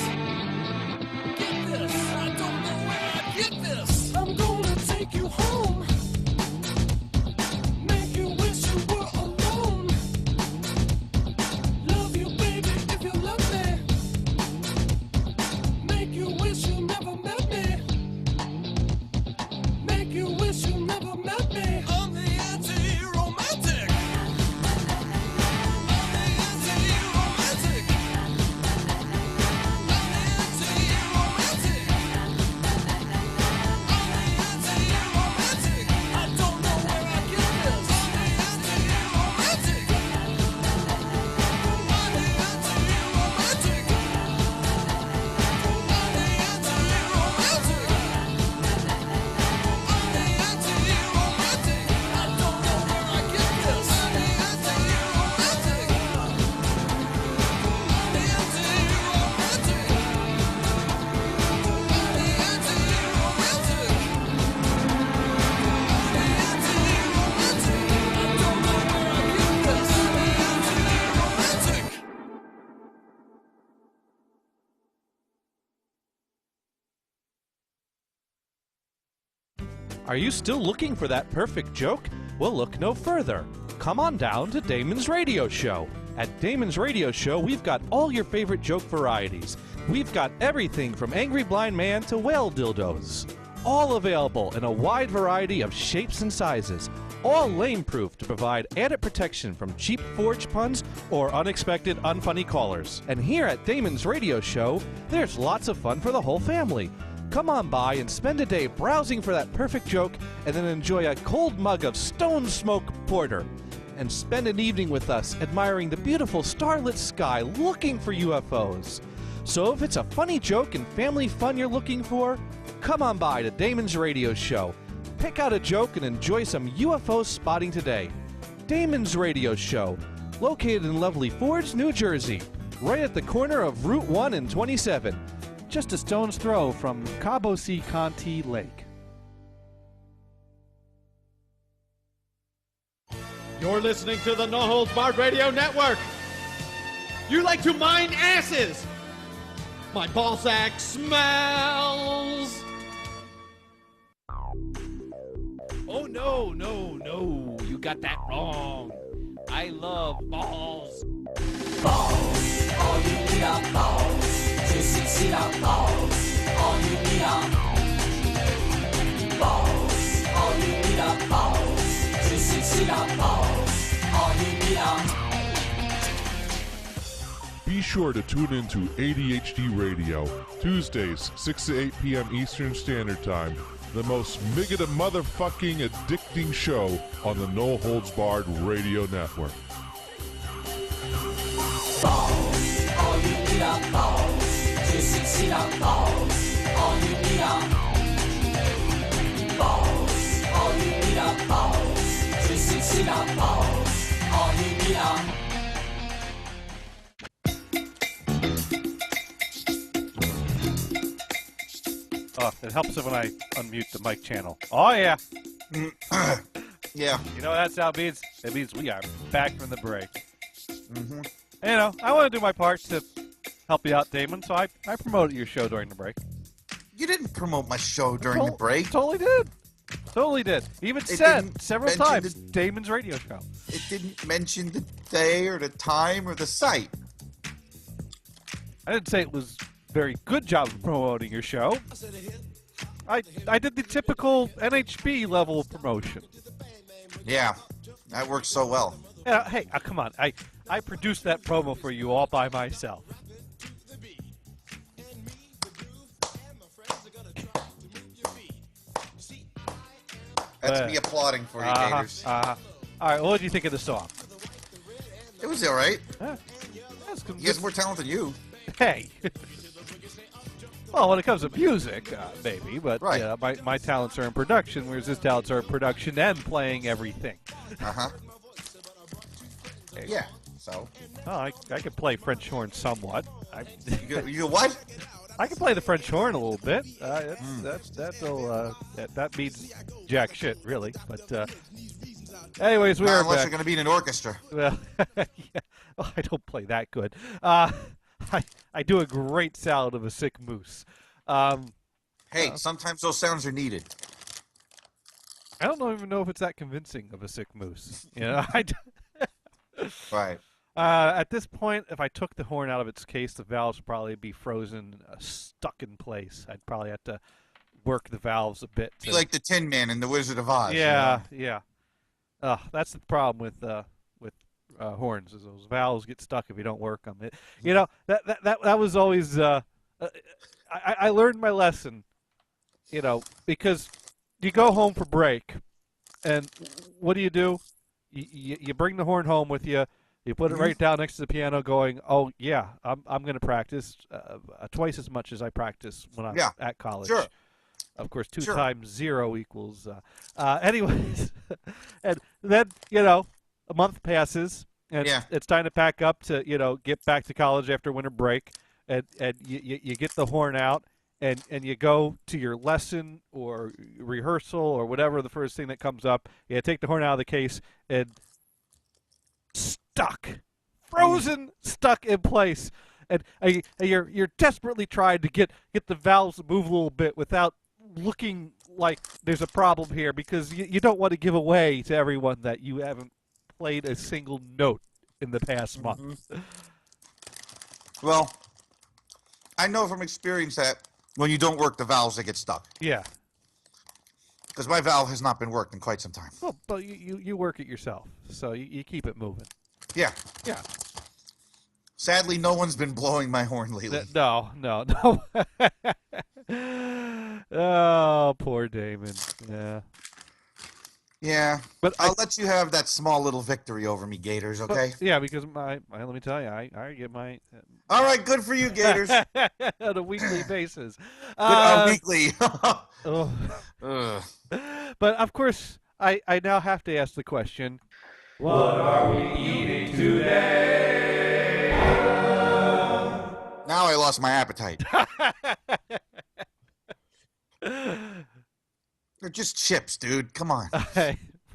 I don't know where I get this. I'm gonna take you home. Make you wish you were alone. Love you, baby, if you love me. Make you wish you never met me. Make you wish you never met me. I'm the anti-romantic. I'm the anti-romantic. I don't know where I get this. Anti-romantic. Anti-romantic. Anti-romantic. I don't know where I get this. Anti-romantic. Are you still looking for that perfect joke? Well, look no further. Come on down to Damon's Radio Show. At Damon's Radio Show, we've got all your favorite joke varieties. We've got everything from Angry Blind Man to whale dildos. All available in a wide variety of shapes and sizes. All lame-proof to provide added protection from cheap forged puns or unexpected unfunny callers. And here at Damon's Radio Show, there's lots of fun for the whole family. Come on by and spend a day browsing for that perfect joke and then enjoy a cold mug of Stone Smoke Porter. And spend an evening with us admiring the beautiful starlit sky looking for UFOs. So if it's a funny joke and family fun you're looking for, come on by to Damon's Radio Show. Pick out a joke and enjoy some UFO spotting today. Damon's Radio Show, located in lovely Fords, New Jersey, right at the corner of Route 1 and 27. Just a stone's throw from Cabo San Conti Lake. You're listening to the No Holds Barred Radio Network. You like to mine asses. My ballsack smells. Oh, no. You got that wrong. I love balls. Balls. All you need are balls. Juicy balls. All you need are balls. All you need are balls. Juicy balls. All you need are. Be sure to tune in to ADHD Radio, Tuesdays, 6 to 8 p.m. Eastern Standard Time. The most migga motherfucking addicting show on the No Holds Barred Radio Network. Balls, all you need are balls. Juicy balls, all you need are balls. All you need are balls. Juicy balls, all you need are. Oh, it helps when I unmute the mic channel. Oh, yeah. Yeah. You know what that sound means? It means we are back from the break. Mm-hmm. You know, I want to do my part to help you out, Damon, so I promoted your show during the break. You didn't promote my show during the break. Totally did. Totally did. Even said several times, Damon's Radio Show. It didn't mention the day or the time or the site. I didn't say it was very good job of promoting your show. I did the typical NHB level of promotion. Yeah, that works so well. Yeah, hey, come on. I produced that promo for you all by myself. That's me applauding for you, Uh-huh, Gators. uh-huh. All right, well, what do you think of the song? It was all right. That's He has more talent than you. Hey. Well, when it comes to music, maybe, but Right. you know, my talents are in production, whereas his talents are in production and playing everything. Uh-huh. Yeah, so. Oh, I can play French horn somewhat. You what? I can play the French horn a little bit. That means jack shit, really. But anyways, we Not are unless back. you're going to be in an orchestra. Well, yeah. Well, I don't play that good. I do a great salad of a sick moose. Hey, sometimes those sounds are needed. I don't even know if it's that convincing of a sick moose. You know, Right. At this point, if I took the horn out of its case, the valves would probably be frozen, stuck in place. I'd probably have to work the valves a bit. Be like the Tin Man in The Wizard of Oz. Yeah, you know? yeah. That's the problem with horns, is those valves get stuck if you don't work them. You know, that was always. I learned my lesson. You know, because you go home for break, and what do? You bring the horn home with you. You put it right down next to the piano, going, "Oh yeah, I'm going to practice twice as much as I practice when I'm at college." Sure. Of course, 2 times 0 equals. Anyways, and then a month passes, and it's time to pack up to get back to college after winter break, and you get the horn out, and you go to your lesson or rehearsal or whatever the first thing that comes up. You take the horn out of the case and frozen, stuck in place, and you're desperately trying to get the valves to move a little bit without looking like there's a problem here, because you don't want to give away to everyone that you haven't played a single note in the past month. Well, I know from experience that when you don't work the valves, they get stuck. Yeah. Because my valve has not been worked in quite some time. Well, but you work it yourself, so you keep it moving. Yeah. Yeah. Sadly, no one's been blowing my horn lately. No. Oh, poor Damon. Yeah. Yeah, but I'll let you have that small little victory over me, Gators. Okay? Yeah, because let me tell you, I get my. All right, good for you, Gators. On a weekly basis. Weekly. But of course, I now have to ask the question: What are we eating today? Now I lost my appetite. They're just chips, dude. Come on.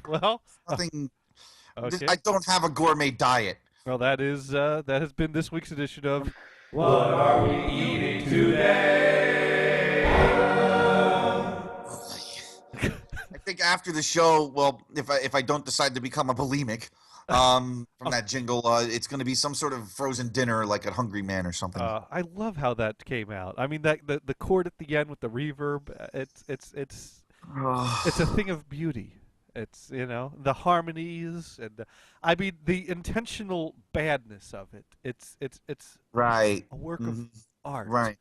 Well, nothing. Okay. I don't have a gourmet diet. Well, that has been this week's edition of What are we eating today? I think after the show, well, if I don't decide to become a bulimic, from that jingle, it's going to be some sort of frozen dinner, like a Hungry Man or something. I love how that came out. I mean, that the chord at the end with the reverb, it's a thing of beauty. It's the harmonies and the intentional badness of it. It's right. a work of art. Right.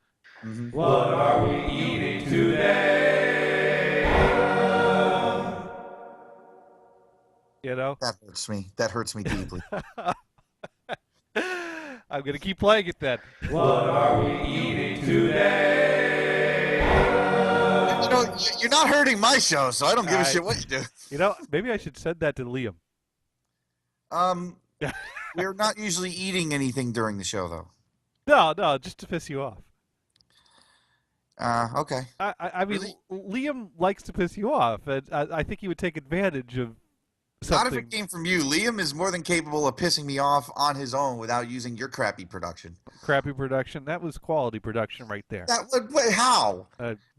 What are we eating today? That hurts me. That hurts me deeply. I'm gonna keep playing it then. What are we eating today? You're not hurting my show, so I don't give a shit what you do. Maybe I should send that to Liam. We're not usually eating anything during the show, though. No, just to piss you off. Okay. I mean, really? Liam likes to piss you off, and I think he would take advantage of something. Not if it came from you. Liam is more than capable of pissing me off on his own without using your crappy production. Crappy production? That was quality production right there. How?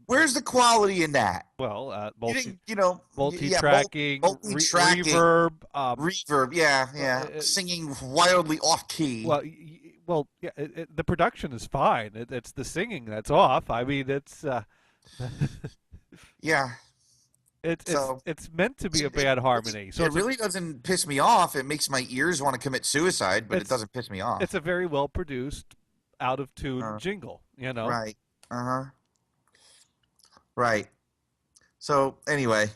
Where's the quality in that? Well, multi-tracking, reverb, reverb. Yeah. Singing wildly off key. Well, yeah. The production is fine. It's the singing that's off. I mean, it's. Yeah. It's meant to be a bad harmony. So it really doesn't piss me off. It makes my ears want to commit suicide, but it doesn't piss me off. It's a very well produced, out of tune jingle. Right. Right. So anyway,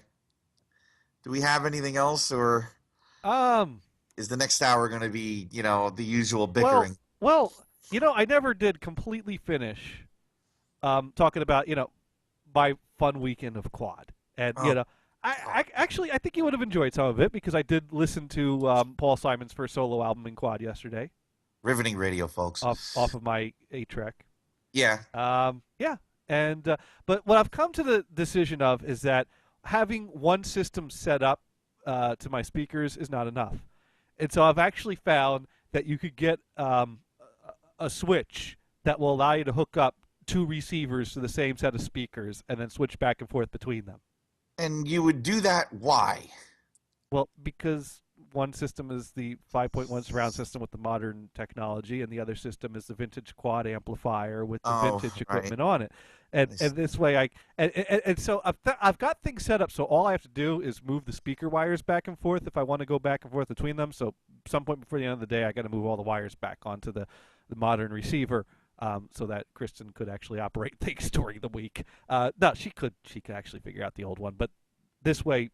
Do we have anything else, or is the next hour going to be, the usual bickering? Well, I never did completely finish talking about, my fun weekend of quad. And, I think you would have enjoyed some of it because I did listen to Paul Simon's first solo album in quad yesterday. Riveting radio, folks. Off of my 8-track. Yeah. Yeah. And but what I've come to the decision of is that having one system set up to my speakers is not enough. And so I've actually found that you could get a switch that will allow you to hook up 2 receivers to the same set of speakers and then switch back and forth between them. And you would do that, why? Well, because one system is the 5.1 surround system with the modern technology, and the other system is the vintage quad amplifier with the vintage equipment on it. And this way, so I've got things set up. So all I have to do is move the speaker wires back and forth if I want to go back and forth between them. So some point before the end of the day, I got to move all the wires back onto the modern receiver. So that Kristen could actually operate things during the week. No, she could actually figure out the old one, but this way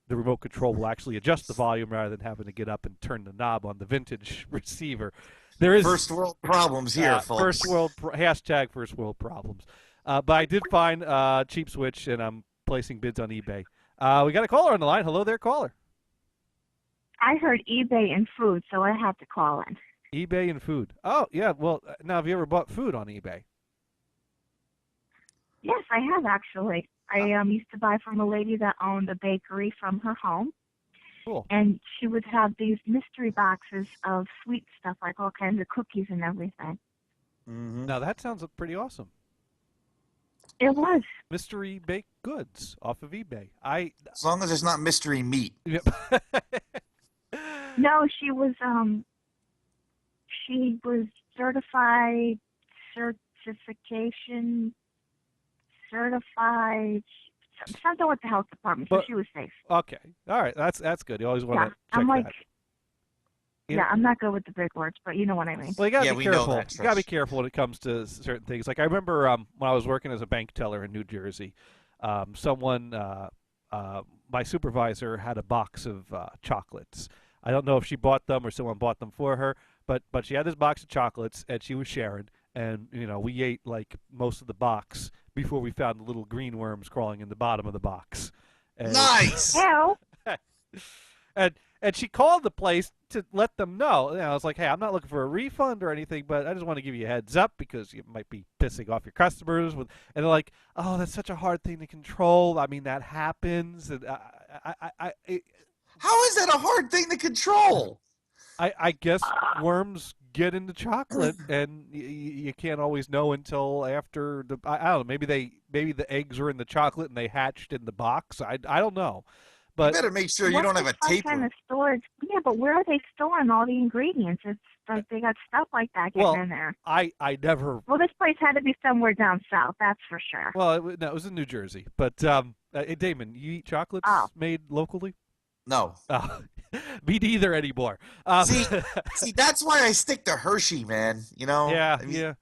the remote control will actually adjust the volume rather than having to get up and turn the knob on the vintage receiver. There is first world problems here, folks. First world problems. But I did find a cheap switch, and I'm placing bids on eBay. We got a caller on the line. Hello there, caller. I heard eBay and food, so I had to call in. eBay and food. Oh, yeah. Well, now, have you ever bought food on eBay? Yes, I have actually. I used to buy from a lady that owned a bakery from her home. Cool. And she would have these mystery boxes of sweet stuff, like all kinds of cookies and everything. Mm-hmm. Now, that sounds pretty awesome. It was. Mystery baked goods off of eBay. As long as it's not mystery meat. Yep. No, she was certified, something with the health department, so she was safe. Okay. All right. That's good. You always want to check that. I'm not good with the big words, but you know what I mean. Well, you gotta be careful. You gotta be careful when it comes to certain things. Like I remember when I was working as a bank teller in New Jersey, someone, my supervisor, had a box of chocolates. I don't know if she bought them or someone bought them for her, but she had this box of chocolates and she was sharing, and we ate like most of the box before we found the little green worms crawling in the bottom of the box. And, nice. And she called the place to let them know. I was like, hey, I'm not looking for a refund or anything, but I just want to give you a heads up because you might be pissing off your customers. And they're like, oh, that's such a hard thing to control. I mean, that happens. And how is that a hard thing to control? I guess worms get into chocolate, and you can't always know until after the. I don't know. Maybe the eggs are in the chocolate and they hatched in the box. I don't know. But you better make sure you don't have a tape. Kind of storage? Yeah, but where are they storing all the ingredients? It's like they got stuff like that getting in there. I never. Well, this place had to be somewhere down south, that's for sure. Well, it was in New Jersey. But hey, Damon, you eat chocolates made locally? No. Me neither anymore. See, that's why I stick to Hershey, man. Yeah, yeah.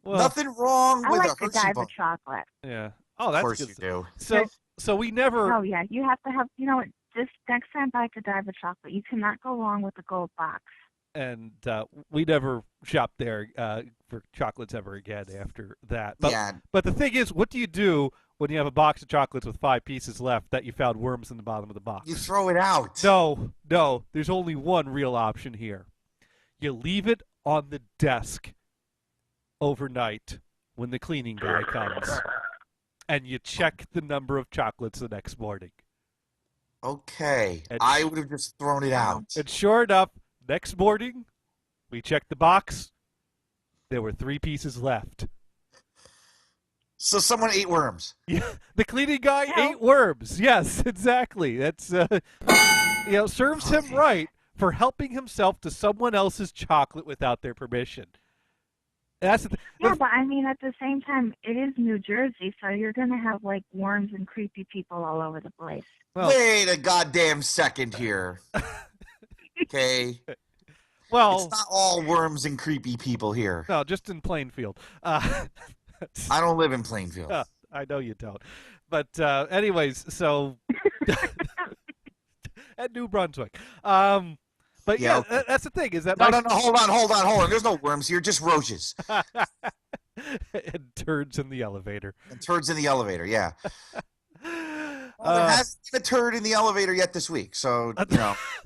Well, nothing wrong with a Hershey. I like the Diva chocolate. Yeah. Oh, that's good. Of course you do. So we never. Oh yeah, you have to have. You know what? Just next time buy Godiva chocolate. You cannot go wrong with the gold box. And we never shopped there for chocolates ever again after that. But, But the thing is, what do you do when you have a box of chocolates with 5 pieces left that you found worms in the bottom of the box? You throw it out. No. There's only one real option here. You leave it on the desk overnight when the cleaning guy comes. And you check the number of chocolates the next morning. Okay. I would have just thrown it out. And sure enough, next morning, we checked the box. There were 3 pieces left. So someone ate worms. Yeah, the cleaning guy ate worms. Yes, exactly. That's serves him right for helping himself to someone else's chocolate without their permission. That's but I mean, at the same time, it is New Jersey, so you're going to have, like, worms and creepy people all over the place. Well, wait a goddamn second here. Okay? Well, it's not all worms and creepy people here. No, just in Plainfield. I don't live in Plainfield. I know you don't. But anyways, so at New Brunswick. But Yeah, yeah, okay. that's the thing is that No, hold on. There's no worms here, just roaches. and turds in the elevator. And turds in the elevator, yeah. Well, there hasn't been a turd in the elevator yet this week, so,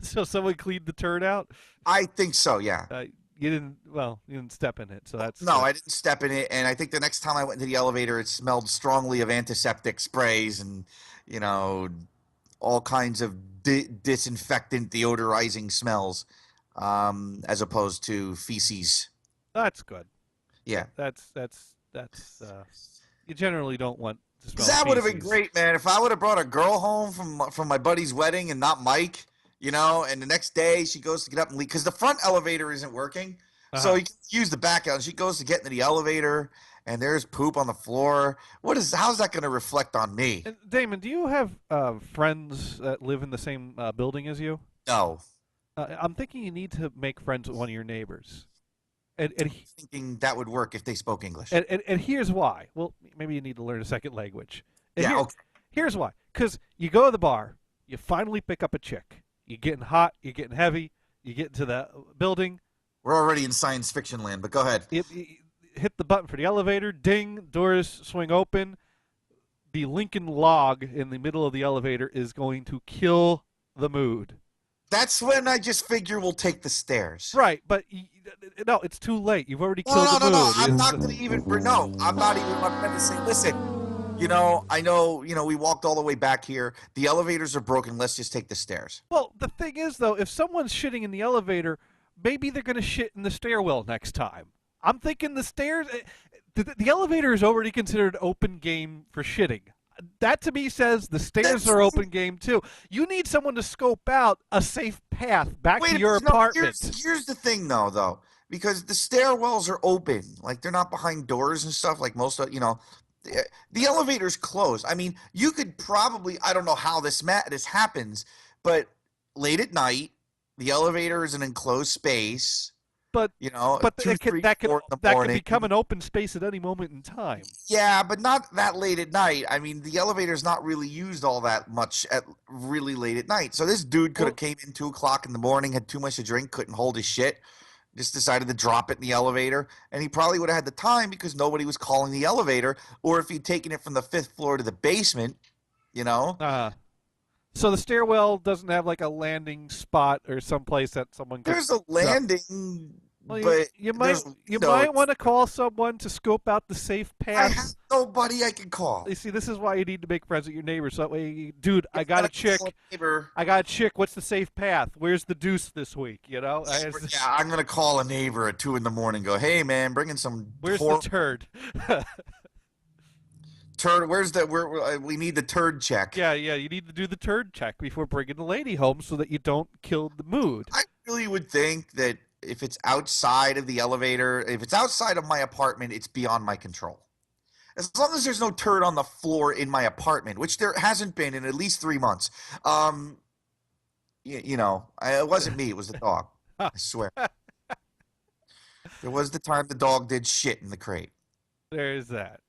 So someone cleaned the turd out? I think so, yeah. You didn't step in it, so that's... No, I didn't step in it, and I think the next time I went into the elevator, it smelled strongly of antiseptic sprays and, all kinds of disinfectant, deodorizing smells, as opposed to feces. That's good. Yeah. That's you generally don't want to smell That would have been feces. great, man. If I would have brought a girl home from my buddy's wedding and not Mike, and the next day she goes to get up and leave because the front elevator isn't working. So you can use the back out. She goes to get into the elevator and there's poop on the floor. How's that going to reflect on me? And Damon, do you have friends that live in the same building as you? No. I'm thinking you need to make friends with one of your neighbors. And thinking that would work if they spoke English. And here's why. Well, maybe you need to learn a second language. And Yeah, okay. Here's why. Because you go to the bar, you finally pick up a chick. You're getting hot, you're getting heavy, you get into the building. We're already in science fiction land, but go ahead. You hit the button for the elevator, ding, doors swing open. The Lincoln log in the middle of the elevator is going to kill the mood. That's when I just figure we'll take the stairs. Right, but no, it's too late. You've already killed the mood. No. I'm not going to even. No, I'm not even. I'm going to say, listen. I know. We walked all the way back here. The elevators are broken. Let's just take the stairs. Well, the thing is, though, if someone's shitting in the elevator, maybe they're going to shit in the stairwell next time. I'm thinking the stairs. The elevator is already considered open game for shitting. That to me says the stairs are open game too. You need someone to scope out a safe path back to your apartment. Here's the thing, though, because the stairwells are open, like they're not behind doors and stuff. Like most of the elevator's closed. I mean, you could probably I don't know how this happens, but late at night, the elevator is an enclosed space. But that can become an open space at any moment in time. Yeah, but not that late at night. I mean, the elevator's not really used all that much at really late at night. So this dude could have came in 2 o'clock in the morning, had too much to drink, couldn't hold his shit, just decided to drop it in the elevator, and he probably would have had the time because nobody was calling the elevator. Or if he'd taken it from the 5th floor to the basement, So the stairwell doesn't have like a landing spot or someplace that someone could... There's a landing, well, but you might want to call someone to scope out the safe path. I have nobody I can call. You see, this is why you need to make friends with your neighbors. So that way, dude, I got a chick. I got a chick. What's the safe path? Where's the deuce this week? Yeah, I'm gonna call a neighbor at 2 in the morning. And go, hey man, bring in some. Where's the turd? Turd. We need the turd check. Yeah. You need to do the turd check before bringing the lady home, so that you don't kill the mood. I really would think that if it's outside of the elevator, if it's outside of my apartment, it's beyond my control. As long as there's no turd on the floor in my apartment, which there hasn't been in at least 3 months. It wasn't me. It was the dog. I swear. There was the time the dog did shit in the crate. There's that.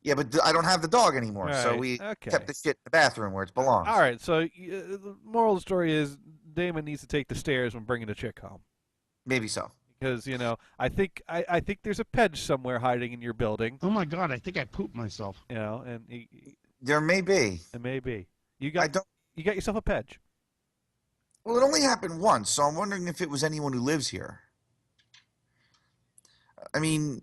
Yeah, but I don't have the dog anymore, so we kept the shit in the bathroom where it belongs. All right, so the moral of the story is Damon needs to take the stairs when bringing a chick home. Maybe so. Because, I think there's a pedge somewhere hiding in your building. Oh, my God, I think I pooped myself. And there may be. It may be. You got yourself a pedge. Well, it only happened once, so I'm wondering if it was anyone who lives here. I mean...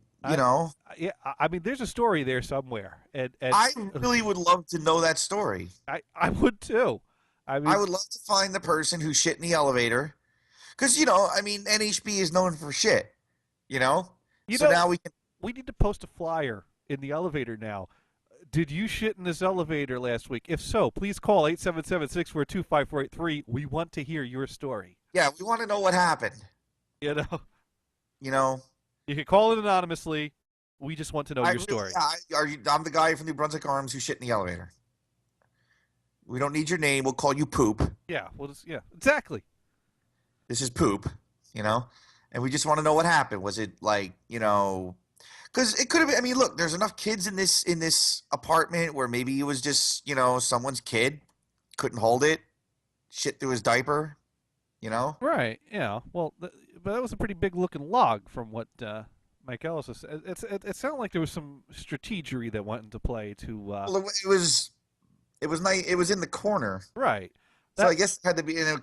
Yeah, I mean, there's a story there somewhere, and I really would love to know that story. I would too. I would love to find the person who shit in the elevator, because NHB is known for shit. Now we need to post a flyer in the elevator now. Did you shit in this elevator last week? If so, please call 877-642-5483. We want to hear your story. Yeah, we want to know what happened. You can call it anonymously. We just want to know your story. I'm the guy from New Brunswick Arms who shit in the elevator. We don't need your name. We'll call you Poop. Yeah, exactly. This is Poop, and we just want to know what happened. Was it like, because it could have been. I mean, look, there's enough kids in this apartment where maybe it was just, someone's kid couldn't hold it, shit through his diaper. You know? Right. Yeah. Well, but that was a pretty big looking log from what Mike Ellis was. It sounded like there was some strategery that went into play to. Well, it was nice. It was in the corner. Right. So I guess it had to be. And it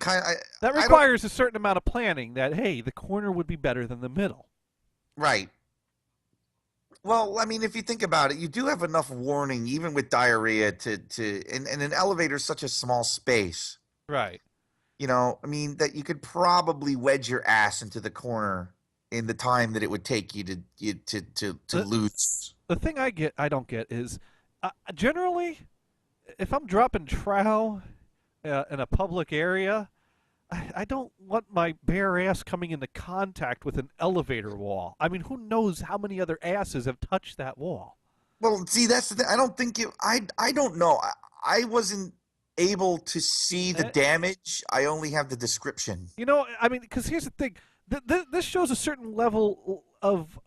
that requires a certain amount of planning. That hey, the corner would be better than the middle. Right. Well, I mean, if you think about it, you do have enough warning, even with diarrhea, and an elevator is such a small space. Right. You know, I mean, that you could probably wedge your ass into the corner in the time that it would take you to lose. The thing I don't get is generally, if I'm dropping trow in a public area, I don't want my bare ass coming into contact with an elevator wall. I mean, who knows how many other asses have touched that wall? Well, see, that's the thing. I don't think I don't know. I wasn't able to see the damage. I only have the description. You know, I mean, because here's the thing. This shows a certain level of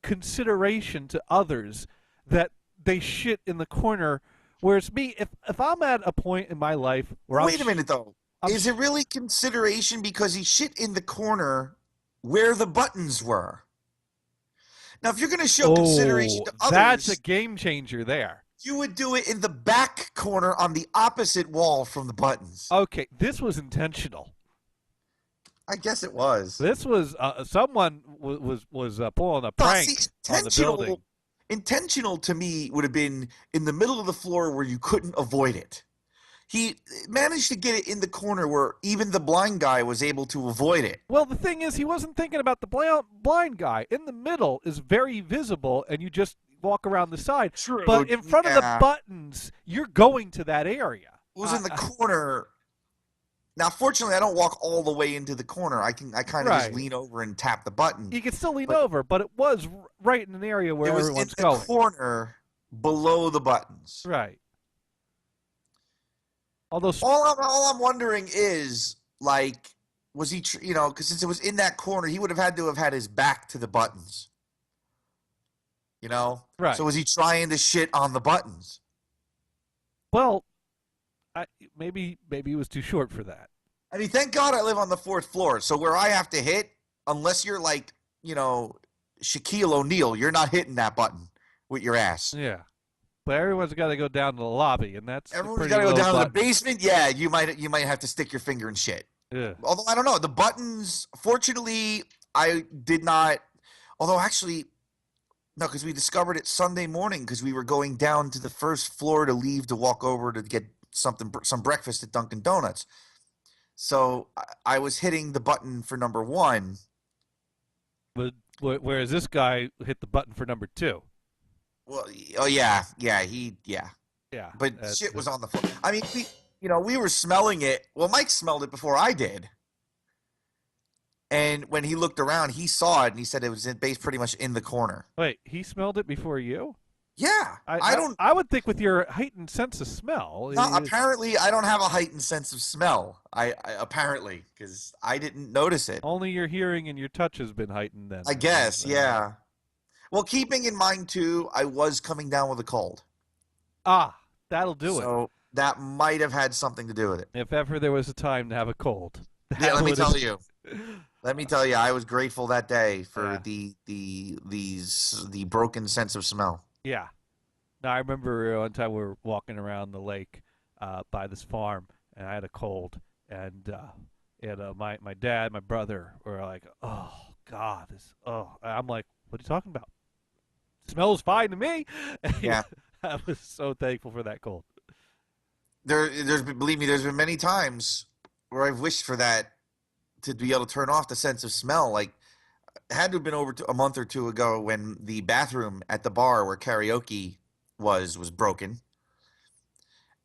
consideration to others that they shit in the corner. Whereas me, if I'm at a point in my life where Wait a minute, though. Is it really consideration because he shit in the corner where the buttons were? Now, if you're going to show consideration to others, that's a game changer there. You would do it in the back corner on the opposite wall from the buttons. Okay, this was intentional. I guess it was. This was someone was pulling a prank on the building. Intentional to me would have been in the middle of the floor where you couldn't avoid it. He managed to get it in the corner where even the blind guy was able to avoid it. Well, the thing is, he wasn't thinking about the blind guy. In the middle is very visible, and you just walk around the side. True. But in front of the buttons, you're going to that area. It was in the corner. Now, fortunately, I don't walk all the way into the corner. I kind of just lean over and tap the button. You can still lean over, but it was right in an area where everyone's going. It was in the corner below the buttons. Right. Although all I'm wondering is, like, was he, because since it was in that corner, he would have had to have had his back to the buttons. You know? Right. So was he trying to shit on the buttons? Well, maybe he was too short for that. I mean, thank God I live on the 4th floor. So where I have to hit, unless you're like, Shaquille O'Neal, you're not hitting that button with your ass. Yeah. But everyone's got to go down to the lobby, and that's everyone's got to go down to the basement. Yeah, you might have to stick your finger in shit. Yeah. Although I don't know, the buttons. Fortunately, I did not. Although actually, no, because we discovered it Sunday morning because we were going down to the 1st floor to leave to walk over to get some breakfast at Dunkin' Donuts. So I was hitting the button for number 1. But whereas this guy hit the button for number 2. Well, yeah. But That's shit was on the floor. I mean, we were smelling it. Well, Mike smelled it before I did. And when he looked around, he saw it, and he said it was pretty much in the corner. Wait, he smelled it before you? Yeah. I would think with your heightened sense of smell. No, apparently, I don't have a heightened sense of smell. Apparently, because I didn't notice it. Only your hearing and your touch has been heightened then. I guess, yeah. Well, keeping in mind, too, I was coming down with a cold. That'll do it. So that might have had something to do with it. If ever there was a time to have a cold. Yeah, let me tell you. Let me tell you, I was grateful that day for the broken sense of smell. Yeah. Now, I remember one time we were walking around the lake by this farm, and I had a cold. And my dad, my brother were like, oh, God. I'm like, what are you talking about? Smells fine to me. Yeah. I was so thankful for that cold. Believe me, there's been many times where I've wished for that to be able to turn off the sense of smell. Like, it had to have been over a month or two ago when the bathroom at the bar where karaoke was broken.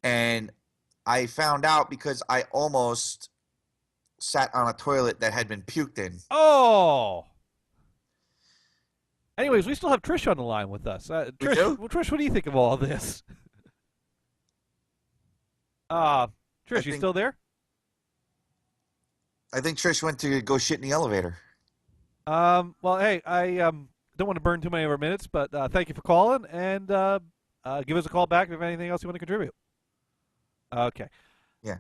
And I found out because I almost sat on a toilet that had been puked in. Oh! Anyways, we still have Trish on the line with us. Trish, do? well, Trish, what do you think of all this? Trish, you still there? I think Trish went to go shit in the elevator. Well, hey, I don't want to burn too many of our minutes, but thank you for calling, and give us a call back if you have anything else you want to contribute. Okay. Yeah.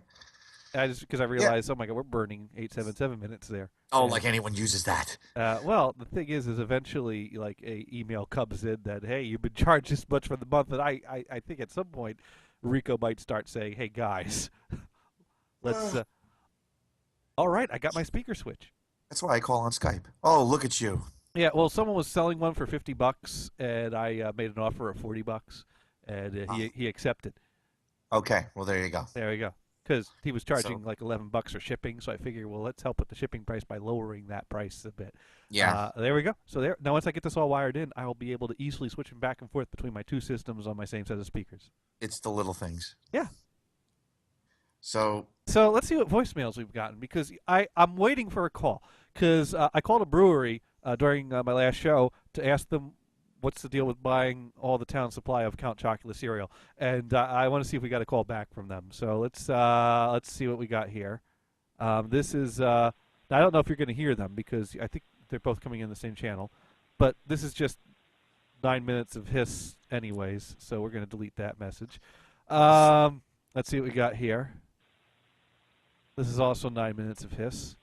because I realized, oh my God, we're burning 877 minutes there. Oh, And, like anyone uses that. well, the thing is eventually, like, a email comes in that, hey, you've been charged this much for the month, and I think at some point Rico might start saying, hey guys, let's. All right, I got my speaker switch. That's why I call on Skype. Oh, look at you. Yeah, well, someone was selling one for $50, and I made an offer of $40, and he accepted. Okay, well there you go. There you go. Because he was charging like $11 for shipping, so I figured, well, let's help with the shipping price by lowering that price a bit. Yeah. There we go. So there. Now, once I get this all wired in, I will be able to easily switch them back and forth between my two systems on my same set of speakers. It's the little things. Yeah. So let's see what voicemails we've gotten, because I'm waiting for a call, because I called a brewery during my last show to ask them what's the deal with buying all the town supply of Count Chocula cereal, and I want to see if we got a call back from them. So let's see what we got here. This is I don't know if you're going to hear them, because I think they're both coming in the same channel, but this is just 9 minutes of hiss anyways, so we're going to delete that message. Let's see what we got here. This is also 9 minutes of hiss.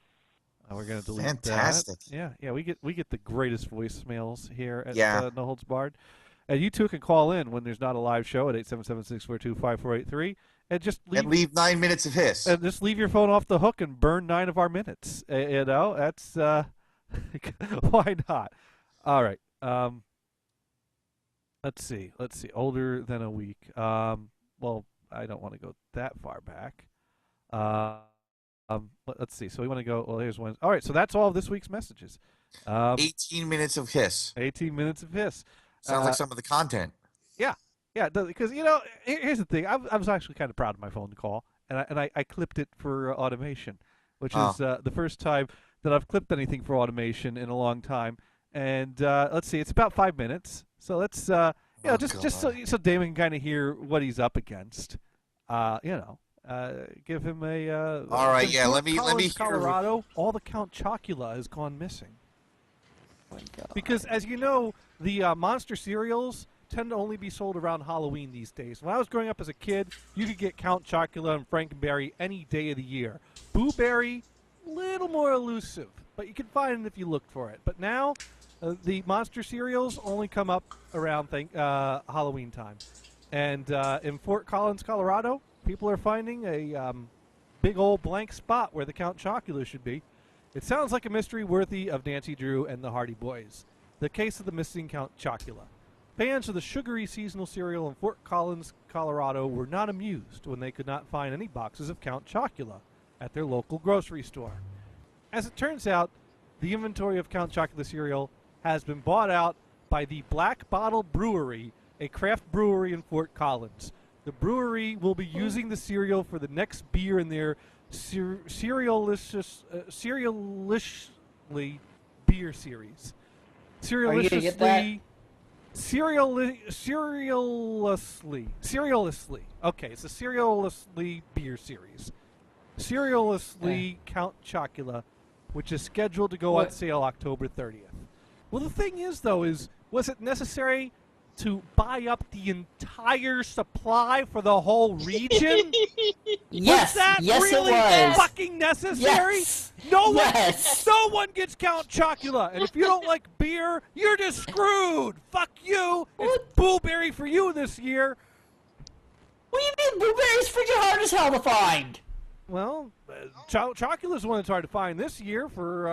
We're going to delete Fantastic. that. Yeah, we get the greatest voicemails here at No Holds Barred. And you two can call in when there's not a live show at 877-642-5483 and just leave 9 minutes of hiss. And just leave your phone off the hook and burn 9 of our minutes. You know, that's why not? All right. Let's see. Older than a week. Well, I don't want to go that far back. Let's see. So we want to go. Well, here's one. All right. So that's all of this week's messages. 18 minutes of hiss. 18 minutes of hiss. Sounds like some of the content. Yeah, it does, because here's the thing. I was actually kind of proud of my phone call, and I clipped it for automation, which is the first time that I've clipped anything for automation in a long time. And let's see. It's about 5 minutes. So let's just so Damon can kind of hear what he's up against. Give him a. All right, yeah. Let me hear. Colorado, all the Count Chocula has gone missing. Oh my God. Because, as you know, the monster cereals tend to only be sold around Halloween these days. When I was growing up as a kid, you could get Count Chocula and Frankenberry any day of the year. Boo Berry, little more elusive, but you can find it if you look for it. But now, the monster cereals only come up around Halloween time. And in Fort Collins, Colorado, people are finding a big old blank spot where the Count Chocula should be. It sounds like a mystery worthy of Nancy Drew and the Hardy Boys. The case of the missing Count Chocula. Fans of the sugary seasonal cereal in Fort Collins, Colorado were not amused when they could not find any boxes of Count Chocula at their local grocery store. As it turns out, the inventory of Count Chocula cereal has been bought out by the Black Bottle Brewery, a craft brewery in Fort Collins. The brewery will be using the cereal for the next beer in their Cerealishly beer series. Cerealishly. Okay, it's a Cerealishly beer series. Cerealishly Count Chocula, which is scheduled to go on sale October 30th. Well, the thing is, though, was it necessary to buy up the entire supply for the whole region? Yes, was that yes, really it was. fucking necessary? Yes. No one gets Count Chocula, and if you don't like beer, you're just screwed. Fuck you. It's Blueberry for you this year. What do you mean Blueberry's freaking hard as hell to find? Well, Chocula's one that's hard to find this year for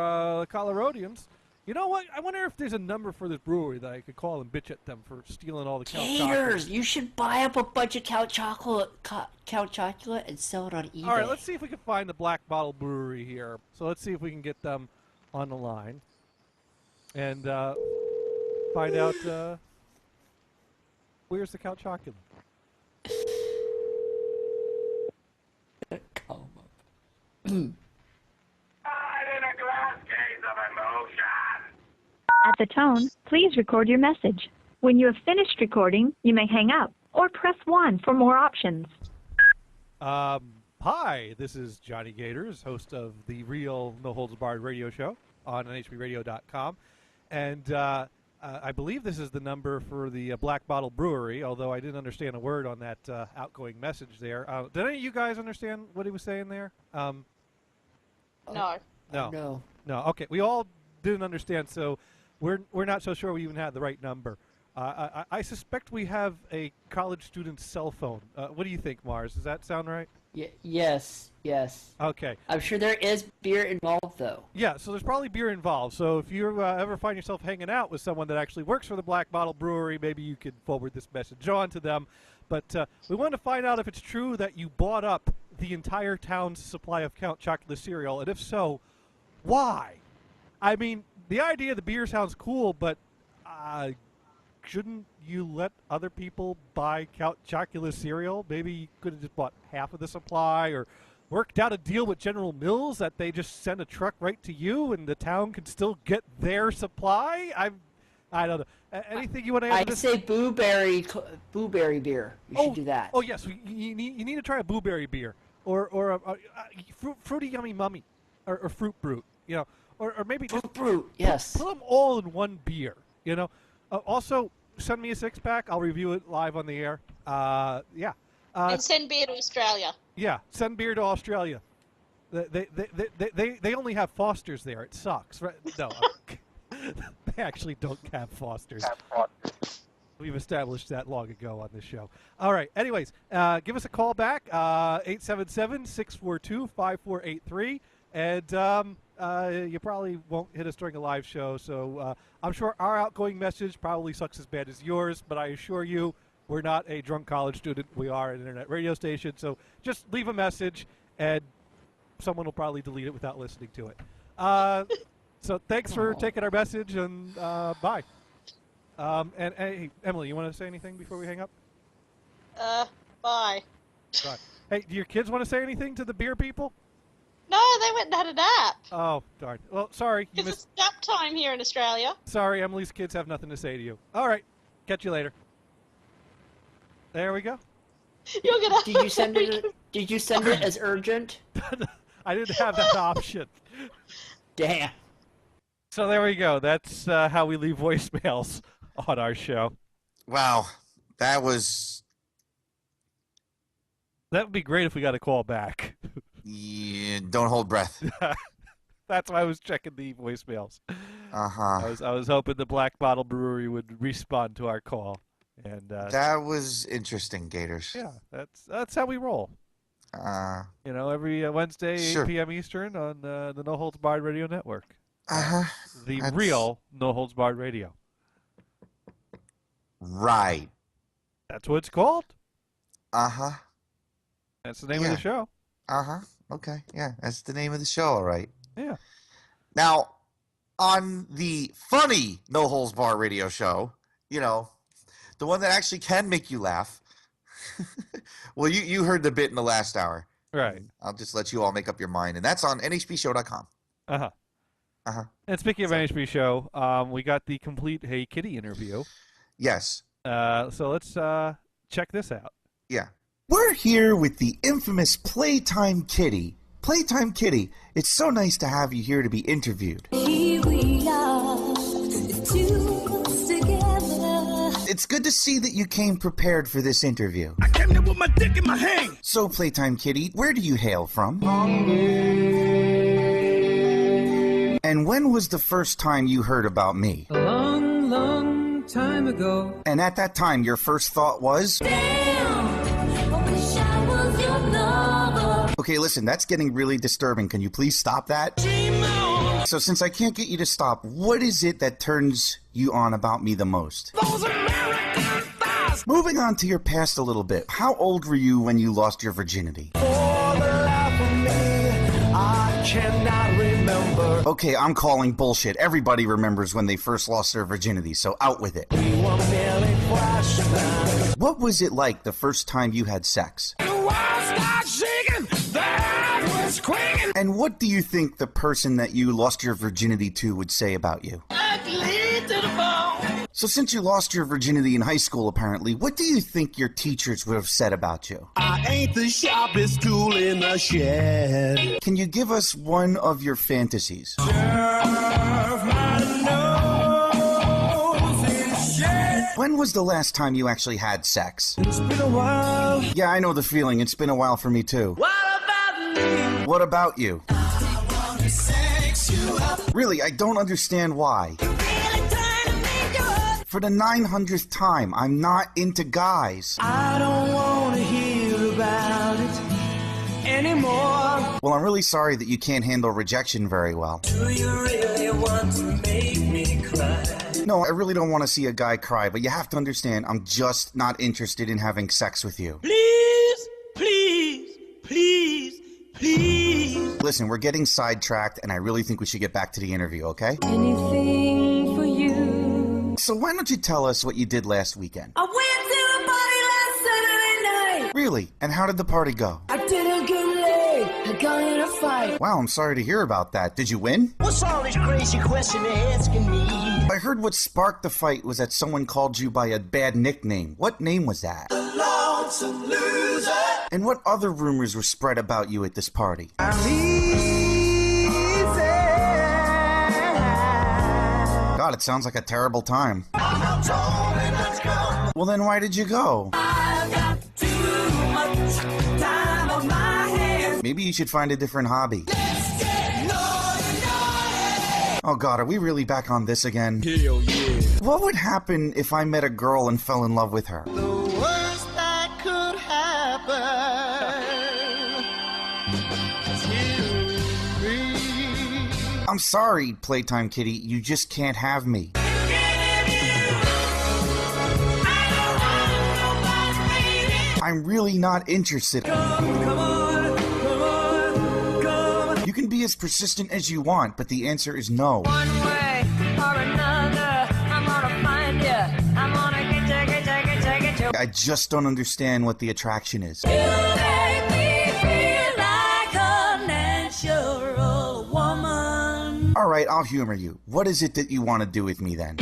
Coloradans. You know what? I wonder if there's a number for this brewery that I could call and bitch at them for stealing all the Count Chocula. Gators, you should buy up a bunch of Count Chocula and sell it on eBay. All right, let's see if we can find the Black Bottle Brewery here. So let's see if we can get them on the line and find out where's the Count Chocula. Call them up. At the tone, please record your message. When you have finished recording, you may hang up or press 1 for more options. Hi, this is Johnny Gators, host of the real No Holds Barred radio show on nhbradio.com. And I believe this is the number for the Black Bottle Brewery, although I didn't understand a word on that outgoing message there. Did any of you guys understand what he was saying there? No. No. Okay, we all didn't understand, so we're not so sure we even had the right number. I suspect we have a college student's cell phone. What do you think, Mars? Does that sound right? Yes. Okay. I'm sure there is beer involved, though. Yeah, so there's probably beer involved. So if you ever find yourself hanging out with someone that actually works for the Black Bottle Brewery, maybe you could forward this message on to them. But we want to find out if it's true that you bought up the entire town's supply of Count Chocula cereal, and if so, why? I mean, the idea of the beer sounds cool, but shouldn't you let other people buy Count Chocula cereal? Maybe you could have just bought half of the supply, or worked out a deal with General Mills that they just send a truck right to you and the town can still get their supply? I don't know. Anything you want to add to I'd this? say blueberry beer. You should do that. Oh, yes. You need to try a blueberry beer or a fruity yummy mummy or fruit brute, you know, or maybe just brute. Yes. Put them all in one beer, you know. Also, send me a 6-pack. I'll review it live on the air. Yeah. And send beer to Australia. Yeah, send beer to Australia. They only have Fosters there. It sucks. Right? No, they actually don't have Fosters. We've established that long ago on this show. All right. Anyways, give us a call back, 877-642-5483. And you probably won't hit us during a live show, so I'm sure our outgoing message probably sucks as bad as yours, but I assure you we're not a drunk college student. We are an internet radio station, so just leave a message, and someone will probably delete it without listening to it. So thanks for taking our message, and bye. And hey, Emily, you want to say anything before we hang up? Bye. Bye. Hey, do your kids want to say anything to the beer people? No, they went and had a nap. Oh, darn. Well, sorry. Because it's nap time here in Australia. Sorry, Emily's kids have nothing to say to you. All right. Catch you later. There we go. You're gonna. Did you send it? Did you send it as urgent? I didn't have that option. Damn. So there we go. That's how we leave voicemails on our show. Wow, that was. That would be great if we got a call back. Yeah, don't hold breath. That's why I was checking the voicemails. Uh-huh. I was hoping the Black Bottle Brewery would respond to our call. And that was interesting, Gators. Yeah, that's how we roll. You know, every Wednesday, 8 p.m. Eastern on the No Holds Barred Radio Network. The real No Holds Barred Radio. Right. That's what it's called. Uh-huh. That's the name of the show. Uh-huh. Okay. Yeah, that's the name of the show, all right. Yeah. Now, on the funny No Holds Barred Radio show, you know, the one that actually can make you laugh. Well, you heard the bit in the last hour. Right. I'll just let you all make up your mind. And that's on nhbshow.com. Uh-huh. Uh-huh. And speaking of NHB show, we got the complete Hey Kitty interview. Yes. So let's check this out. Yeah. We're here with the infamous Playtime Kitty. Playtime Kitty, it's so nice to have you here to be interviewed. Here we are, the two of us together. It's good to see that you came prepared for this interview. I came here with my dick in my hand. So, Playtime Kitty, where do you hail from? And when was the first time you heard about me? A long, long time ago. And at that time, your first thought was? Damn, I wish I was your lover. Okay, listen, that's getting really disturbing. Can you please stop that? So since I can't get you to stop, what is it that turns you on about me the most? Those American thighs. Moving on to your past a little bit, how old were you when you lost your virginity? For the life of me, I cannot remember. Okay, I'm calling bullshit. Everybody remembers when they first lost their virginity, so out with it. We were merely flashbacks. What was it like the first time you had sex? The world started shaking, the earth was quaking. And what do you think the person that you lost your virginity to would say about you? Ugly to the bone. So since you lost your virginity in high school, apparently, what do you think your teachers would have said about you? I ain't the sharpest tool in the shed. Can you give us one of your fantasies? Serve my nose when was the last time you actually had sex? It's been a while. Yeah, I know the feeling. It's been a while for me, too. What about me? What about you? I wanna sex you up. Really, I don't understand why. Really trying to make you up. For the 900th time, I'm not into guys. I don't wanna hear about it anymore. Well, I'm really sorry that you can't handle rejection very well. Do you really want to make me cry? No, I really don't want to see a guy cry, but you have to understand, I'm just not interested in having sex with you. Please, please, please, please. Listen, we're getting sidetracked, and I really think we should get back to the interview, okay? Anything for you. So why don't you tell us what you did last weekend? I went to a party last Saturday night. Really? And how did the party go? I didn't get laid. I got in a fight. Wow, I'm sorry to hear about that. Did you win? What's all this crazy question you're asking me? I heard what sparked the fight was that someone called you by a bad nickname. What name was that? The lonesome loser. And what other rumors were spread about you at this party? God, it sounds like a terrible time. Well, then why did you go? I've got too much time on my hands. Maybe you should find a different hobby. Let's get naughty. Oh God, are we really back on this again? Hell yeah. What would happen if I met a girl and fell in love with her? The worst that could happen to me. I'm sorry, Playtime Kitty, you just can't have me. I'm really not interested. You can be as persistent as you want, but the answer is no. One way or another, I'm gonna find you. I'm gonna get you. I just don't understand what the attraction is. You make me feel like a natural woman. All right, I'll humor you. What is it that you want to do with me then?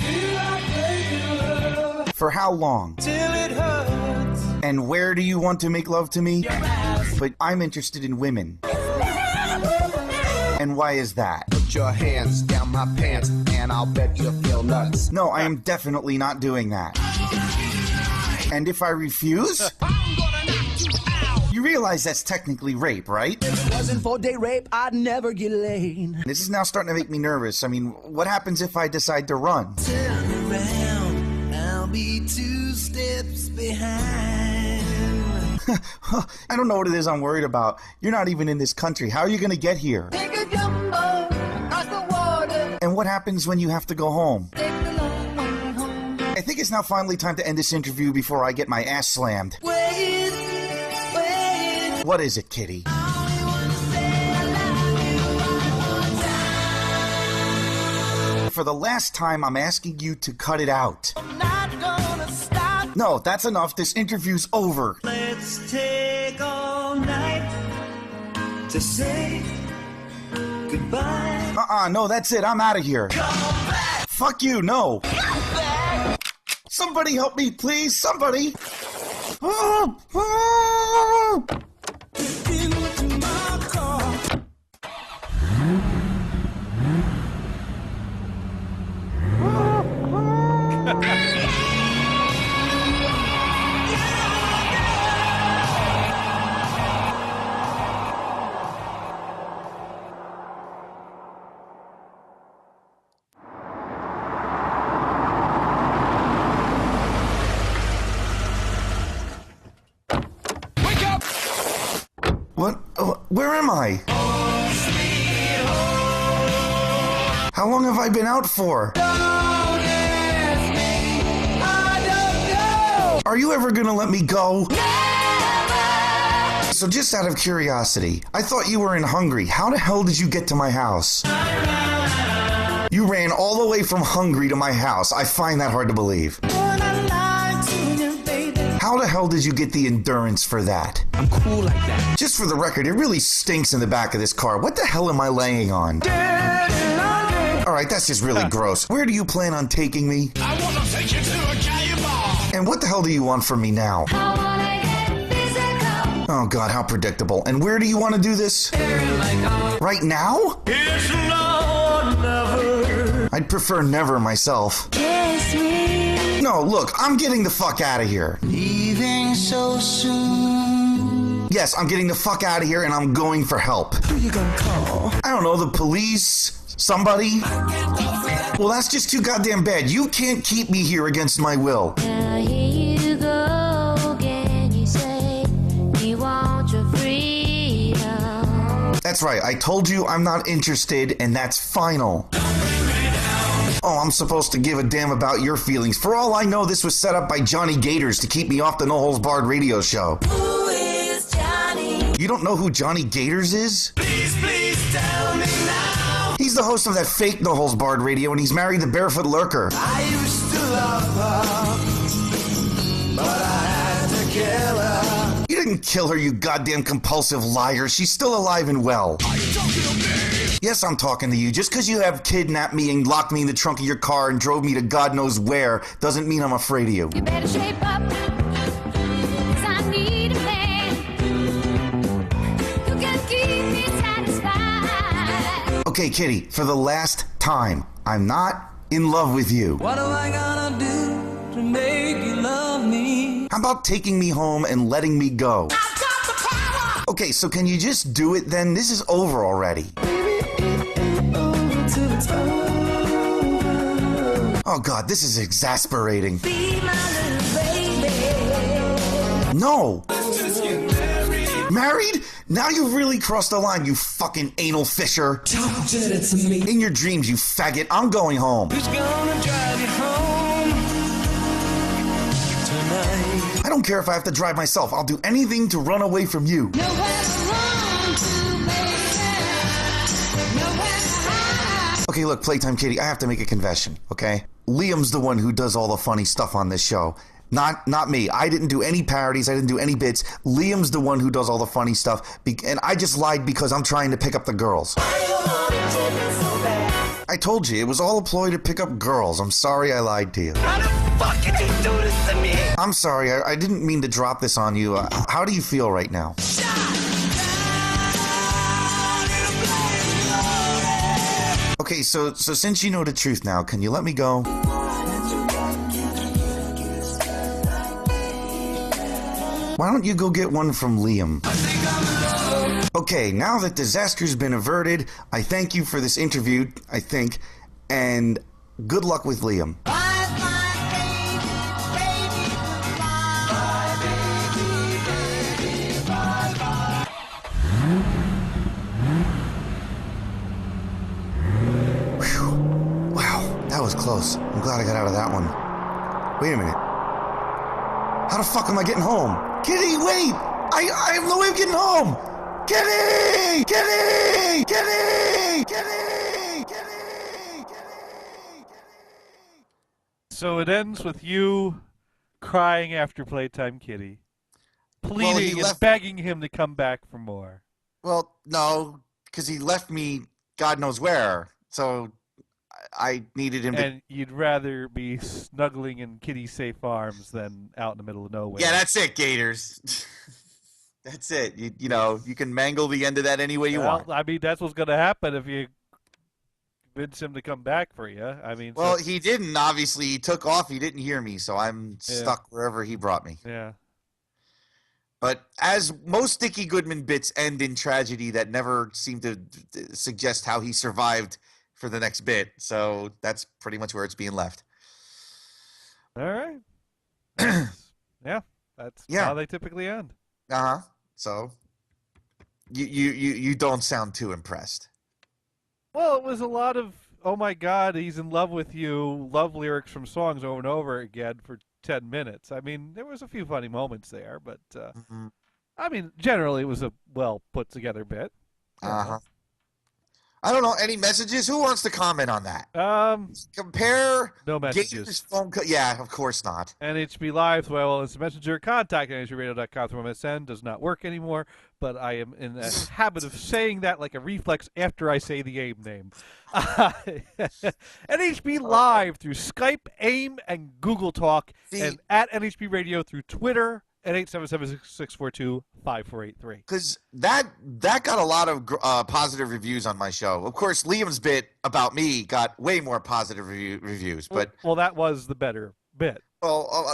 For how long? Till it hurts. And where do you want to make love to me? But I'm interested in women. And why is that? Put your hands down my pants, and I'll bet you feel nuts. No, I am definitely not doing that. And if I refuse? You realize that's technically rape, right? If it wasn't for date rape, I'd never get laid. This is now starting to make me nervous. I mean, what happens if I decide to run? Turn around, I'll be 2 steps behind. I don't know what it is I'm worried about. You're not even in this country. How are you going to get here? Take a jumbo across the water. And what happens when you have to go home? Take the long way home. I think it's now finally time to end this interview before I get my ass slammed. Wait. What is it, Kitty? I only wanna say I love you one more time. For the last time, I'm asking you to cut it out. I'm not gonna stop. No, that's enough. This interview's over. Let's take all night to say goodbye. No, that's it. I'm out of here. Come back. Fuck you, no. Come back. Somebody help me, please. Somebody. Into my car. What? Where am I? How long have I been out for? Are you ever gonna let me go? So just out of curiosity, I thought you were in Hungary. How the hell did you get to my house? You ran all the way from Hungary to my house. I find that hard to believe. How the hell did you get the endurance for that? I'm cool like that. Just for the record, it really stinks in the back of this car. What the hell am I laying on? Alright, that's just really gross. Where do you plan on taking me? I wanna take you to a gay bar. And what the hell do you want from me now? I wanna get physical. Oh God, how predictable. And where do you want to do this? Right now? It's now or never. I'd prefer never myself. Kiss me. No, look, I'm getting the fuck out of here. Leaving so soon. Yes, I'm getting the fuck out of here and I'm going for help. Who you gonna call? I don't know, the police? Somebody? Well, that's just too goddamn bad. You can't keep me here against my will. Now here you go again. You say you want your freedom. That's right, I told you I'm not interested, and that's final. Oh, I'm supposed to give a damn about your feelings. For all I know, this was set up by Johnny Gators to keep me off the No Holds Barred radio show. Who is Johnny? You don't know who Johnny Gators is? Please tell me now. He's the host of that fake No Holds Barred radio, and he's married to Barefoot Lurker. I used to love her, but I had to kill her. You didn't kill her, you goddamn compulsive liar. She's still alive and well. Are you talking to me? Yes, I'm talking to you. Just because you have kidnapped me and locked me in the trunk of your car and drove me to God knows where doesn't mean I'm afraid of you. You better shape up, 'cause I need a man who can keep me satisfied. Okay, Kitty, for the last time, I'm not in love with you. What am I gonna do to make you love me? How about taking me home and letting me go? I've got the power! Okay, so can you just do it then? This is over already. Oh God, this is exasperating. Be my little baby. No! Let's just get married. Married? Now you've really crossed the line, you fucking anal fisher. Talk to me. In your dreams, you faggot. I'm going home. Who's gonna drive you home tonight? I don't care if I have to drive myself. I'll do anything to run away from you. Nowhere to run to, baby. Nowhere to hide. Okay, look, Playtime Kitty, I have to make a confession, okay? Liam's the one who does all the funny stuff on this show. Not me. I didn't do any parodies. I didn't do any bits. Liam's the one who does all the funny stuff. And I just lied because I'm trying to pick up the girls. I told you, it was all a ploy to pick up girls. I'm sorry I lied to you. How the fuck did you do this to me? I'm sorry. I didn't mean to drop this on you. How do you feel right now? Okay, so since you know the truth now, can you let me go? Why don't you go get one from Liam? Okay, now that disaster's been averted, I thank you for this interview, I think, and good luck with Liam. Whew. Wow, that was close. I'm glad I got out of that one. Wait a minute. How the fuck am I getting home? Kitty, wait! I have no way of getting home! Kitty! Kitty! Kitty! Kitty! Kitty! So it ends with you crying after Playtime Kitty, pleading and begging him to come back for more. Well, no, because he left me God knows where. So I needed him to... And you'd rather be snuggling in Kitty's safe arms than out in the middle of nowhere. Yeah, that's it, Gators. That's it. You know, you can mangle the end of that any way you want. I mean, that's what's going to happen if you convince him to come back for you. I mean, Well, he didn't, obviously. He took off. He didn't hear me, so I'm stuck wherever he brought me. Yeah. But as most Dickie Goodman bits end in tragedy that never seem to suggest how he survived for the next bit, so that's pretty much where it's being left. All right. That's how they typically end. Uh-huh. So you don't sound too impressed. Well, it was a lot of, oh my God, he's in love with you, love lyrics from songs over and over again for 10 minutes. I mean, there was a few funny moments there, but I mean, generally it was a well put together bit. Uh-huh. I don't know. Any messages? Who wants to comment on that? Compare no messages. Gators phone call. Yeah, of course not. NHB Live, well, it's a messenger. Contact NHBradio.com through MSN does not work anymore, but I am in a habit of saying that like a reflex after I say the AIM name. NHB Live through Skype, AIM, and Google Talk, and at NHB Radio through Twitter at 877-642-5483. Because that got a lot of positive reviews on my show. Of course, Liam's bit about me got way more positive reviews. But well, that was the better bit. Well,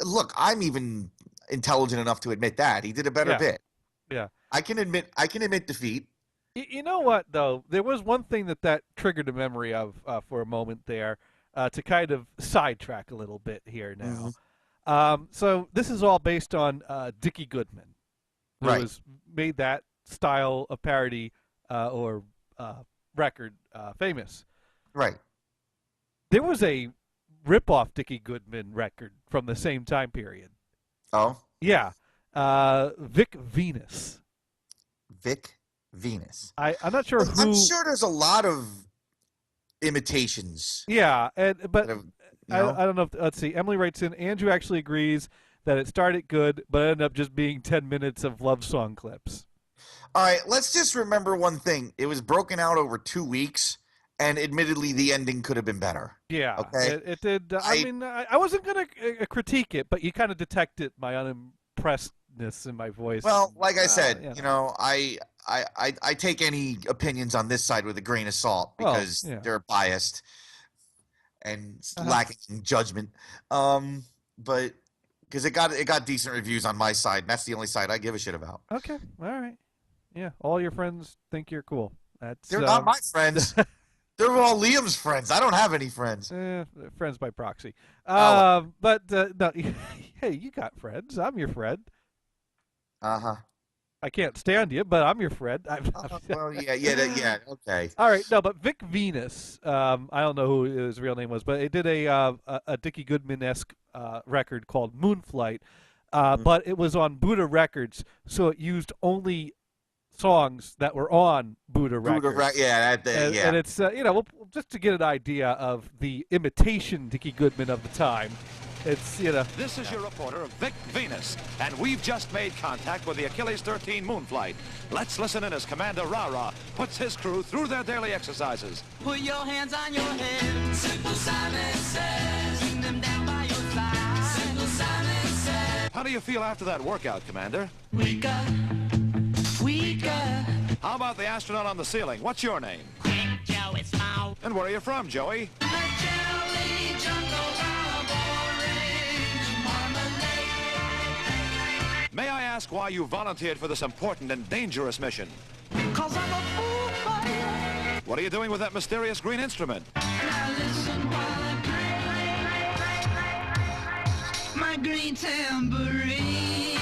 look, I'm even intelligent enough to admit that he did a better Yeah. bit. Yeah. I can admit defeat. You know what, though? There was one thing that triggered a memory of for a moment there to kind of sidetrack a little bit here now. So this is all based on Dickie Goodman, who Right. has made that style of parody or record famous. Right. There was a rip-off Dickie Goodman record from the same time period. Oh? Yeah. Vic Venus. Vic Venus. I'm not sure who. I'm sure there's a lot of imitations. Yeah, but know? I don't know. Let's see. Emily writes in. Andrew actually agrees that it started good, but ended up just being 10 minutes of love song clips. All right, let's just remember one thing. It was broken out over 2 weeks, and admittedly, the ending could have been better. Yeah, Okay. it did. I mean, I wasn't going to critique it, but you kind of detected my unimpressedness in my voice. Well, like I said, yeah. you know, I take any opinions on this side with a grain of salt Well, because yeah. they're biased and lacking in judgment. But because it got decent reviews on my side, and that's the only side I give a shit about. Okay, all right. Yeah, all your friends think you're cool. That's They're not my friends. They're all Liam's friends. I don't have any friends. Friends by proxy. Oh. But no, hey, you got friends. I'm your friend. Uh-huh. I can't stand you, but I'm your friend. Well, yeah, okay. All right, no, but Vic Venus, I don't know who his real name was, but it did a Dickie Goodman-esque record called Moonflight, but it was on Buddha Records, so it used only songs that were on Buddha Records. Yeah. And it's, well, just to get an idea of the imitation Dickie Goodman of the time, it's, This is your reporter, Vic Venus, and we've just made contact with the Achilles 13 Moonflight. Let's listen in as Commander Rara puts his crew through their daily exercises. Put your hands on your head. Simple Simon says. Bring them down by your side. Simple Simon says. How do you feel after that workout, Commander? Weaker. How about the astronaut on the ceiling? What's your name? Joey Small. And where are you from, Joey? The jelly jungle May I ask why you volunteered for this important and dangerous mission? 'Cause I'm a fool for you. What are you doing with that mysterious green instrument? Now listen while I play my green tambourine.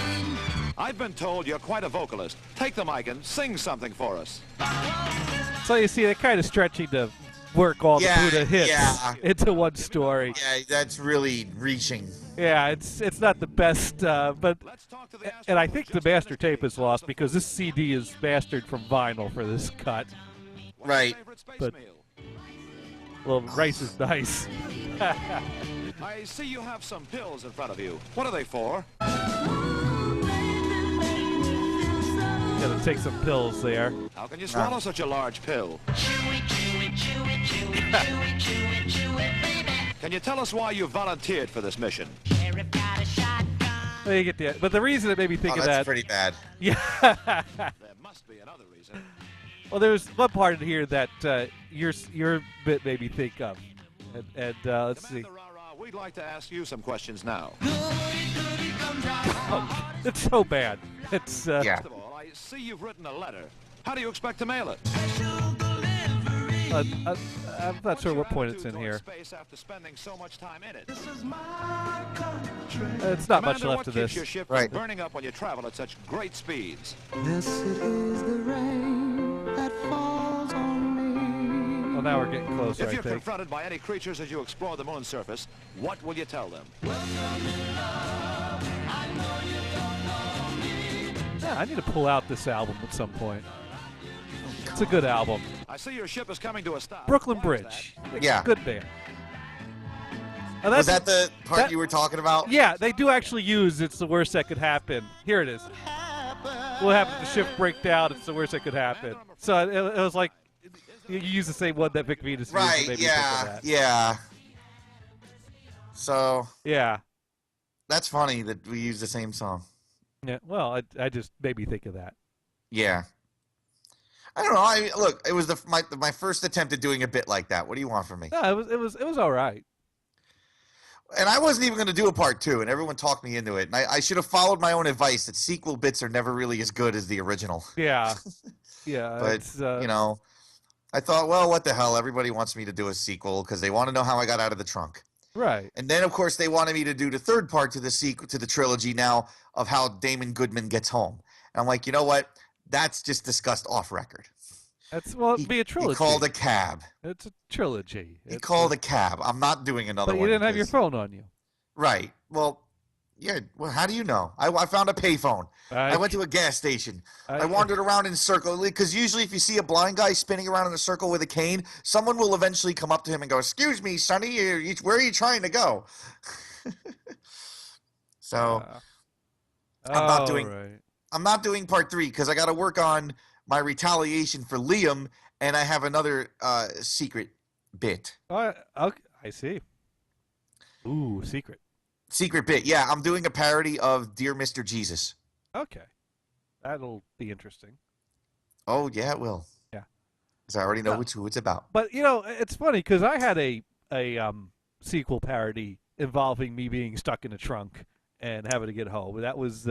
I've been told you're quite a vocalist. Take the mic and sing something for us. So you see, they're kind of stretching to work all the Buddha hits into one story. Yeah, that's really reaching. Yeah, it's not the best, but and I think the master tape is lost because this CD is mastered from vinyl for this cut. Right. But well, rice is nice. I see you have some pills in front of you. What are they for? Gotta take some pills there. How can you swallow such a large pill? Can you tell us why you volunteered for this mission? Well, you get the, but the reason it made me think of that's that. pretty bad. Yeah. There must be another reason. Well, there's one part in here that your bit made me think of, and let's see. We'd like to ask you some questions now. It's so bad. It's First of all, I see you've written a letter. How do you expect to mail it? I'm not sure what point it's in here. Space after spending so much time in it. It's not much Commander, left what of keeps this. your ship from burning up when you travel at such great speeds? Yes, it is the rain that falls on me. Well, now we're getting closer, If I you're think. confronted by any creatures as you explore the moon's surface, what will you tell them? Yeah, I need to pull out this album at some point. It's a good album. I see your ship is coming to a stop. Brooklyn Bridge. Yeah. Good band. Now, Was that the part you were talking about? Yeah, they do actually use "It's the Worst That Could Happen." Here it is. What happened if the ship break down? It's the worst that could happen. So it was like you use the same one that Vic Venus used. Right, and made me think of yeah, that. yeah. So Yeah. that's funny that we use the same song. Yeah. Well, I just made me think of that. Yeah. I don't know. Look, it was my first attempt at doing a bit like that. What do you want from me? No, it was all right. And I wasn't even going to do a part 2, and everyone talked me into it. And I should have followed my own advice that sequel bits are never really as good as the original. Yeah. Yeah. But, it's, you know, I thought, well, what the hell? Everybody wants me to do a sequel because they want to know how I got out of the trunk. Right. And then, of course, they wanted me to do the third part to the sequel to the trilogy now of how Damon Goodman gets home. And I'm like, you know what? That's just discussed off record. It'd be a trilogy. He called a cab. It's a trilogy. He called a cab. I'm not doing another But one. you didn't have your because- phone on you. Right. Well, yeah. Well, how do you know? I found a payphone. I went to a gas station. I wandered around in circles because usually if you see a blind guy spinning around in a circle with a cane, someone will eventually come up to him and go, "Excuse me, Sonny, where are you trying to go?" So I'm not doing. Right. I'm not doing part 3 because I got to work on my retaliation for Liam, and I have another secret bit. Okay, I see. Ooh, secret. Secret bit. Yeah, I'm doing a parody of Dear Mr. Jesus. Okay. That'll be interesting. Oh, yeah, it will. Yeah. Because I already know who it's about. But, you know, it's funny because I had a sequel parody involving me being stuck in a trunk and having to get home. That was...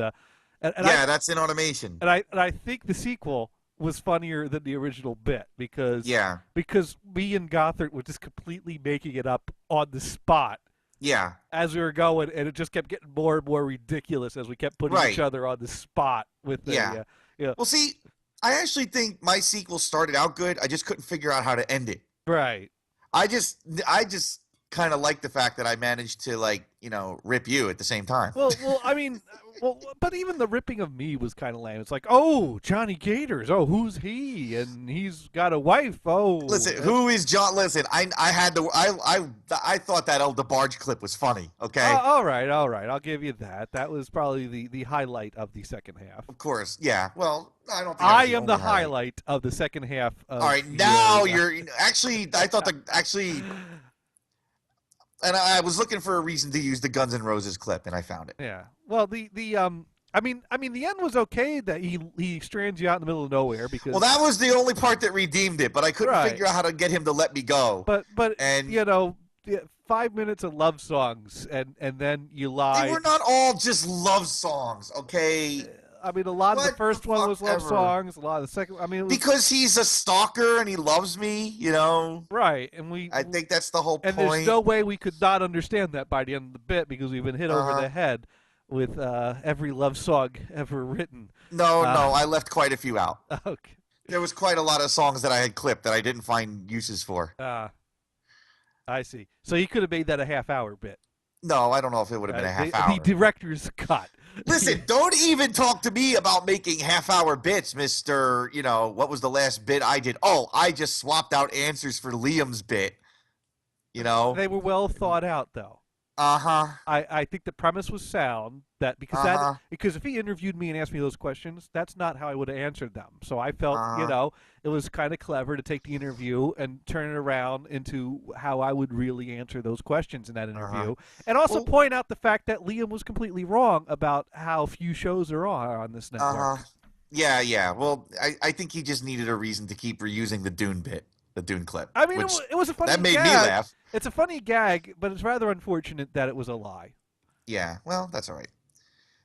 that's in automation. And I think the sequel was funnier than the original bit because me and Gothard were just completely making it up on the spot. Yeah. As we were going, and it just kept getting more and more ridiculous as we kept putting each other on the spot with the Well, see, I actually think my sequel started out good. I just couldn't figure out how to end it. Right. I just kind of like the fact that I managed to rip you at the same time. Well, I mean, but even the ripping of me was kind of lame. It's like, oh, Johnny Gators. Oh, who's he? And he's got a wife. Oh, listen, who is John? Listen, I thought that El DeBarge clip was funny. Okay. All right. I'll give you that. That was probably the highlight of the second half. Of course, yeah. Well, I don't think I am the highlight of the second half. Of all right, now you're actually. I thought and I was looking for a reason to use the Guns N' Roses clip, and I found it. Yeah. Well, I mean, the end was okay that he strands you out in the middle of nowhere because. Well, that was the only part that redeemed it, but I couldn't Right. figure out how to get him to let me go. But you know, 5 minutes of love songs, and then you lie. They were not all just love songs, okay? I mean, a lot of the first one was love ever. songs. A lot of the second. I mean, it was, Because he's a stalker and he loves me, you know. right, and I think that's the whole and point. there's no way we could not understand that by the end of the bit because we've been hit over the head with every love song ever written. No, I left quite a few out. Okay. There was quite a lot of songs that I had clipped that I didn't find uses for. I see. So you could have made that a half-hour bit. No, I don't know if it would have been a half hour. The director's cut. Listen, don't even talk to me about making half-hour bits, Mr. What was the last bit I did? Oh, I just swapped out answers for Liam's bit. They were well thought out, though. I think the premise was sound because if he interviewed me and asked me those questions, that's not how I would have answered them. So I felt it was kind of clever to take the interview and turn it around into how I would really answer those questions in that interview, and also point out the fact that Liam was completely wrong about how few shows there are on this network. Yeah. Well, I think he just needed a reason to keep reusing the Dune bit. The Dune clip. I mean, it was a funny that made gag. me laugh. It's a funny gag, but it's rather unfortunate that it was a lie. Yeah, well, that's all right.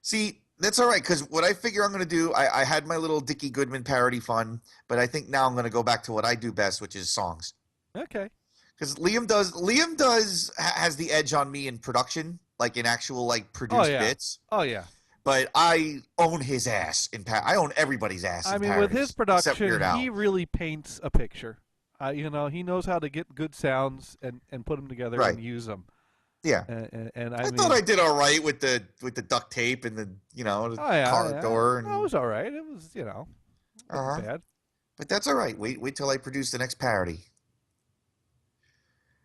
See, that's all right, because what I figure I'm going to do, I had my little Dickie Goodman parody fun, but I think now I'm going to go back to what I do best, which is songs. Okay. Because Liam has the edge on me in production, like in actual produced bits. Oh yeah. But I own his ass I own everybody's ass. I in mean, parodies, with his except production, Weird Al. he really paints a picture. He knows how to get good sounds and put them together and use them. Yeah. And I thought I did all right with the duct tape and the car door. And, it was all right. It was wasn't bad. But that's all right. Wait till I produce the next parody.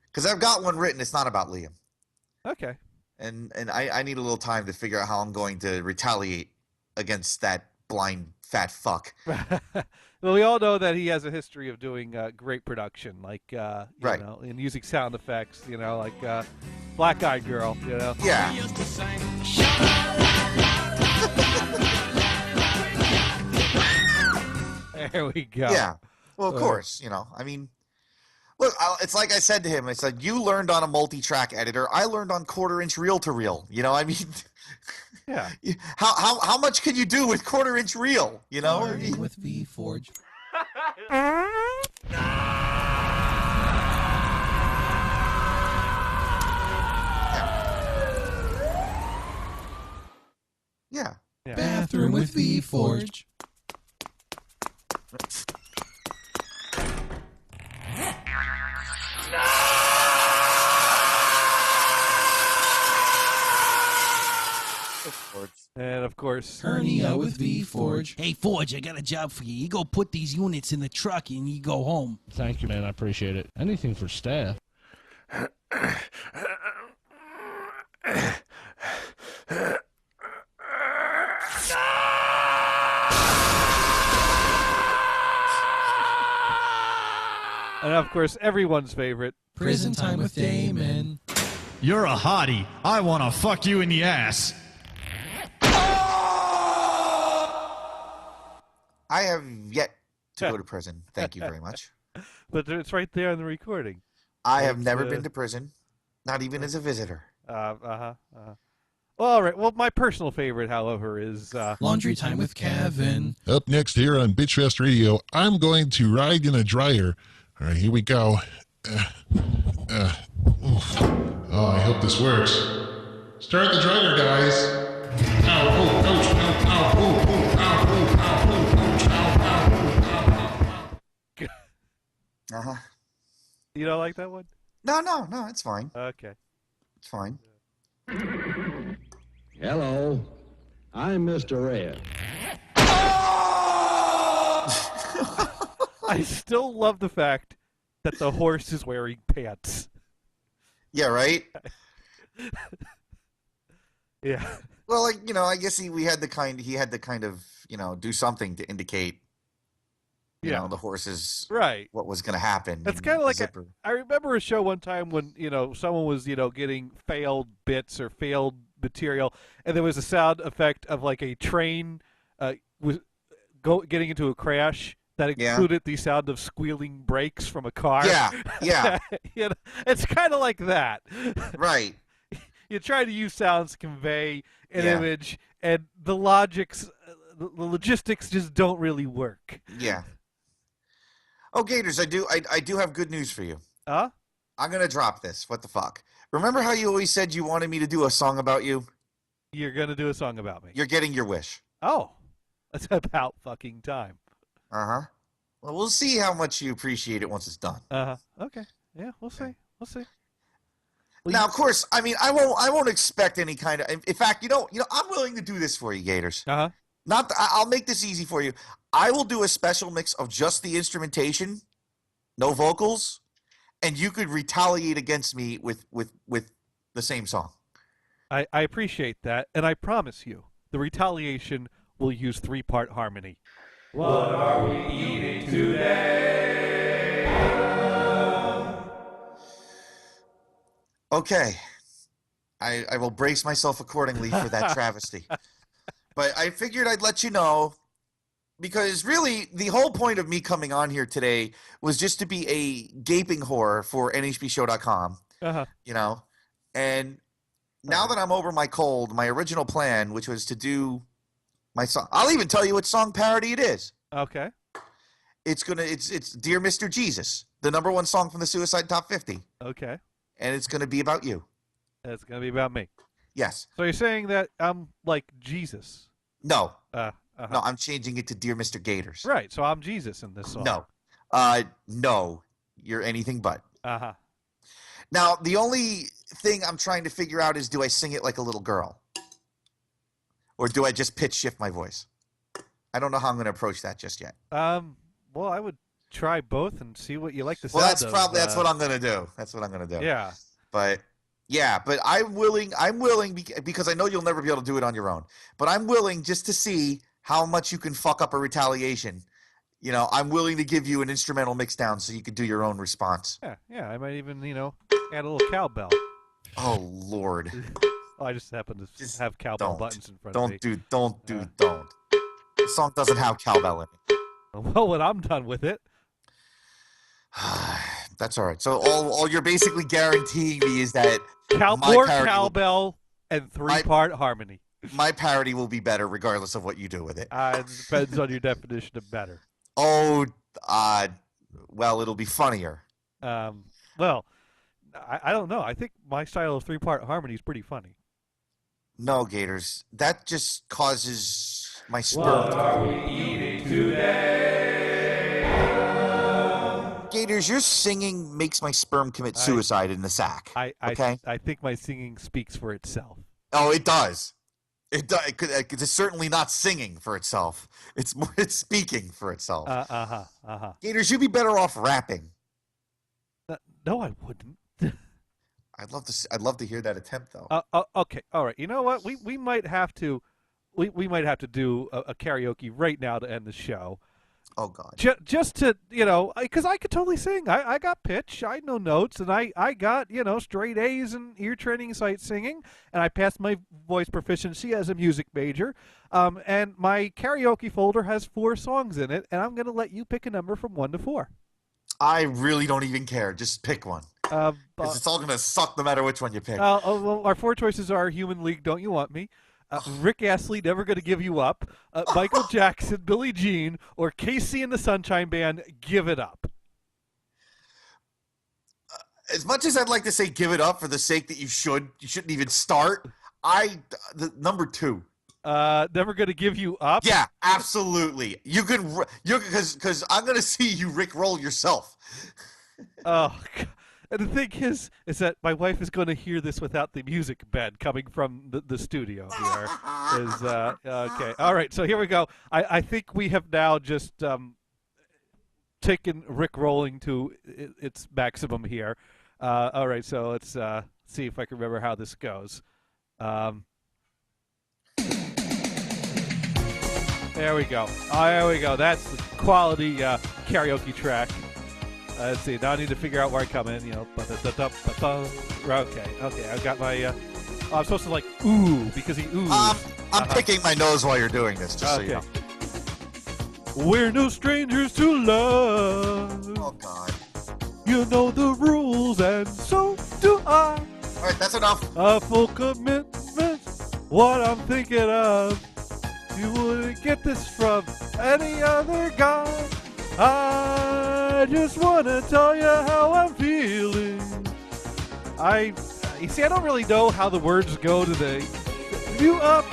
Because I've got one written. It's not about Liam. Okay. And I need a little time to figure out how I'm going to retaliate against that blind fat fuck. Well, we all know that he has a history of doing great production, like and using sound effects, like Black Eyed Girl, Yeah. There we go. Yeah. Well, of course, I mean, Look, it's like I said to him. I said, you learned on a multi-track editor. I learned on quarter-inch reel-to-reel. You know, I mean, Yeah. how much can you do with quarter-inch reel? You know, Learning with VForge. yeah. Bathroom with VForge. And of course, Hernia with VForge. Hey, Forge, I got a job for you. You go put these units in the truck and you go home. Thank you, man. I appreciate it. Anything for staff. And of course, everyone's favorite, Prison Time with Damon. You're a hottie. I want to fuck you in the ass. I have yet to go to prison. Thank you very much. But it's right there in the recording. I have never been to prison, not even as a visitor. All right. Well, my personal favorite, however, is Laundry Time with Kevin. Up next here on Bitchfest Radio, I'm going to ride in a dryer. All right, here we go. Oh, I hope this works. Start the dryer, guys. Ow, oh, ouch, ow, ow, oh, oh, ow, oh, ow, oh, ouch, ow, ow, ow. Uh-huh. You don't like that one? No, it's fine. Okay. It's fine. Hello, I'm Mr. Red. I still love the fact that the horse is wearing pants. Yeah, right? Yeah. Well, like, you know, I guess he had to kind of, you know, do something to indicate, you know, the horses, right, what was going to happen. That's kind of like I remember a show one time when, you know, someone was, you know, getting failed bits or failed material, and there was a sound effect of like a train getting into a crash that included the sound of squealing brakes from a car. Yeah. You know, it's kind of like that. Right. You try to use sounds to convey an image, and the logistics just don't really work. Yeah. Oh, Gators, I do have good news for you. Huh? I'm going to drop this. What the fuck? Remember how you always said you wanted me to do a song about you? You're going to do a song about me. You're getting your wish. Oh. That's about fucking time. Uh-huh. Well, we'll see how much you appreciate it once it's done. Uh-huh. Okay. Yeah, we'll see. We'll see. Now, of course, I mean, I won't expect any kind of. In fact, you know, I'm willing to do this for you, Gators. Uh-huh. I'll make this easy for you. I will do a special mix of just the instrumentation, no vocals, and you could retaliate against me with the same song. I appreciate that, and I promise you, the retaliation will use 3-part harmony. What are we eating today? Okay. I will brace myself accordingly for that travesty. But I figured I'd let you know, because really the whole point of me coming on here today was just to be a gaping whore for NHBShow.com. Uh-huh. You know? And now that I'm over my cold, my original plan, which was to do my song, I'll even tell you what song parody it is. Okay. It's Dear Mr. Jesus, the #1 song from the Suicide Top 50. Okay. And it's going to be about you. It's going to be about me. Yes. So you're saying that I'm like Jesus? No. Uh-huh. No, I'm changing it to Dear Mr. Gators. Right, so I'm Jesus in this song. No. No, you're anything but. Uh-huh. Now, the only thing I'm trying to figure out is, do I sing it like a little girl? Or do I just pitch shift my voice? I don't know how I'm going to approach that just yet. Well, I would try both and see what you like to sound Well, that's of, probably that's what I'm going to do. That's what I'm going to do. Yeah. But I'm willing because I know you'll never be able to do it on your own. But I'm willing just to see how much you can fuck up a retaliation. You know, I'm willing to give you an instrumental mix down so you can do your own response. Yeah, I might even, add a little cowbell. Oh, Lord. Oh, I just happen to have cowbell buttons in front don't of me. Don't. The song doesn't have cowbell in it. Well, when I'm done with it. That's all right. So all you're basically guaranteeing me is that my More parody cowbell and three-part harmony. my parody will be better regardless of what you do with it. It depends on your definition of better. Oh, well, it'll be funnier. Well, I don't know. I think my style of three-part harmony is pretty funny. No, Gators. That just causes my sperm. What are we eating today? Gators, your singing makes my sperm commit suicide in the sack. Okay? I think my singing speaks for itself. Oh, it does. It does. It's certainly not singing for itself. It's speaking for itself. Gators, you'd be better off rapping. No, I wouldn't. I'd love to hear that attempt though. Okay, all right. You know what? We might have to do a karaoke right now to end the show. Oh God. Just to because I could totally sing. I got pitch. I know notes, and I got straight A's in ear training sight singing, and I passed my voice proficiency as a music major. And my karaoke folder has 4 songs in it, and I'm gonna let you pick a number from 1 to 4. I really don't even care. Just pick one. Because it's all gonna suck no matter which one you pick. Well, our 4 choices are Human League, Don't You Want Me, Rick Astley, Never Gonna Give You Up, Michael Jackson, Billie Jean, or Casey and the Sunshine Band, Give It Up. As much as I'd like to say give it up for the sake that you shouldn't even start. The number 2. Never Gonna Give You Up? Yeah, absolutely. You could, because I'm gonna see you Rick roll yourself. Oh, God. And the thing is that my wife is going to hear this without the music bed coming from the studio here. Okay. All right. So here we go. I think we have now just taken Rick rolling to its maximum here. All right. So let's see if I can remember how this goes. There we go. There we go. That's the quality karaoke track. Let's see. Now I need to figure out where I come in. Okay. I've got my. I'm supposed to ooh because he oohs. I'm picking my nose while you're doing this, just so you know. We're no strangers to love. Oh God. You know the rules, and so do I. All right, that's enough. A full commitment. What I'm thinking of. You wouldn't get this from any other guy. I just want to tell you how I'm feeling. You see, I don't really know how the words go to the you up,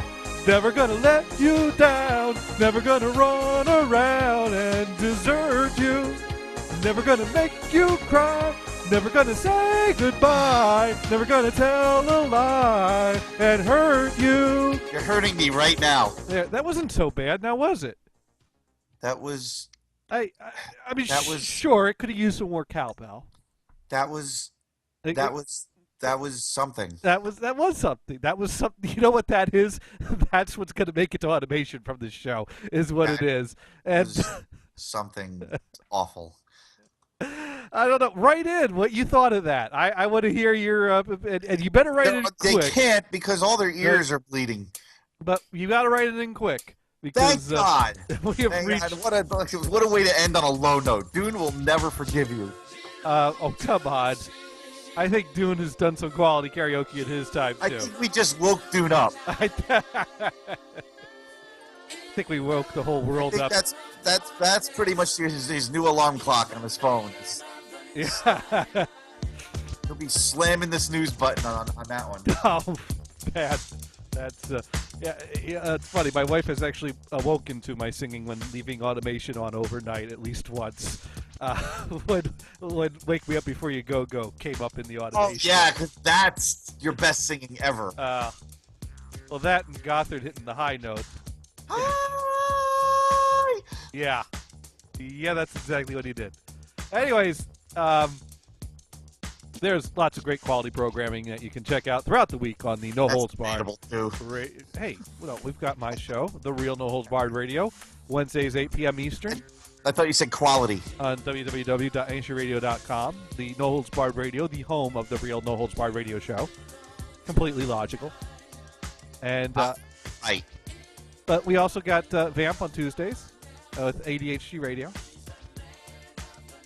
never gonna let you down, never gonna run around and desert you, never gonna make you cry, never gonna say goodbye, never gonna tell a lie and hurt you. You're hurting me right now. There, that wasn't so bad, now was it? That was. I mean, sure, it could have used some more cowbell. That was something. That was something. That was something. You know what that is? That's what's going to make it to automation from this show. Is what it is. And something awful. I don't know. Write in what you thought of that. I want to hear your. And you better write it in quick. They can't because all their ears are bleeding. But you got to write it in quick. Because, Thank God. Thank God. What a way to end on a low note. Dune will never forgive you. Oh, come on. I think Dune has done some quality karaoke at his time, too. I think we just woke Dune up. I think we woke the whole world up. That's pretty much his new alarm clock on his phone. Yeah. He'll be slamming the snooze button on that one. Oh, bad. That's it's funny. My wife has actually awoken to my singing when leaving automation on overnight at least once. When Wake Me Up Before You Go came up in the automation. Oh yeah, because that's your best singing ever. Well, that and Gothard hitting the high note. Hi! Yeah, that's exactly what he did. Anyways, there's lots of great quality programming that you can check out throughout the week on the No Holds Barred. Hey, well, we've got my show, The Real No Holds Barred Radio, Wednesdays 8 p.m. Eastern. I thought you said quality. On www.anchorradio.com. The No Holds Barred Radio, the home of the Real No Holds Barred Radio Show. Completely logical. And but we also got Vamp on Tuesdays with ADHD Radio.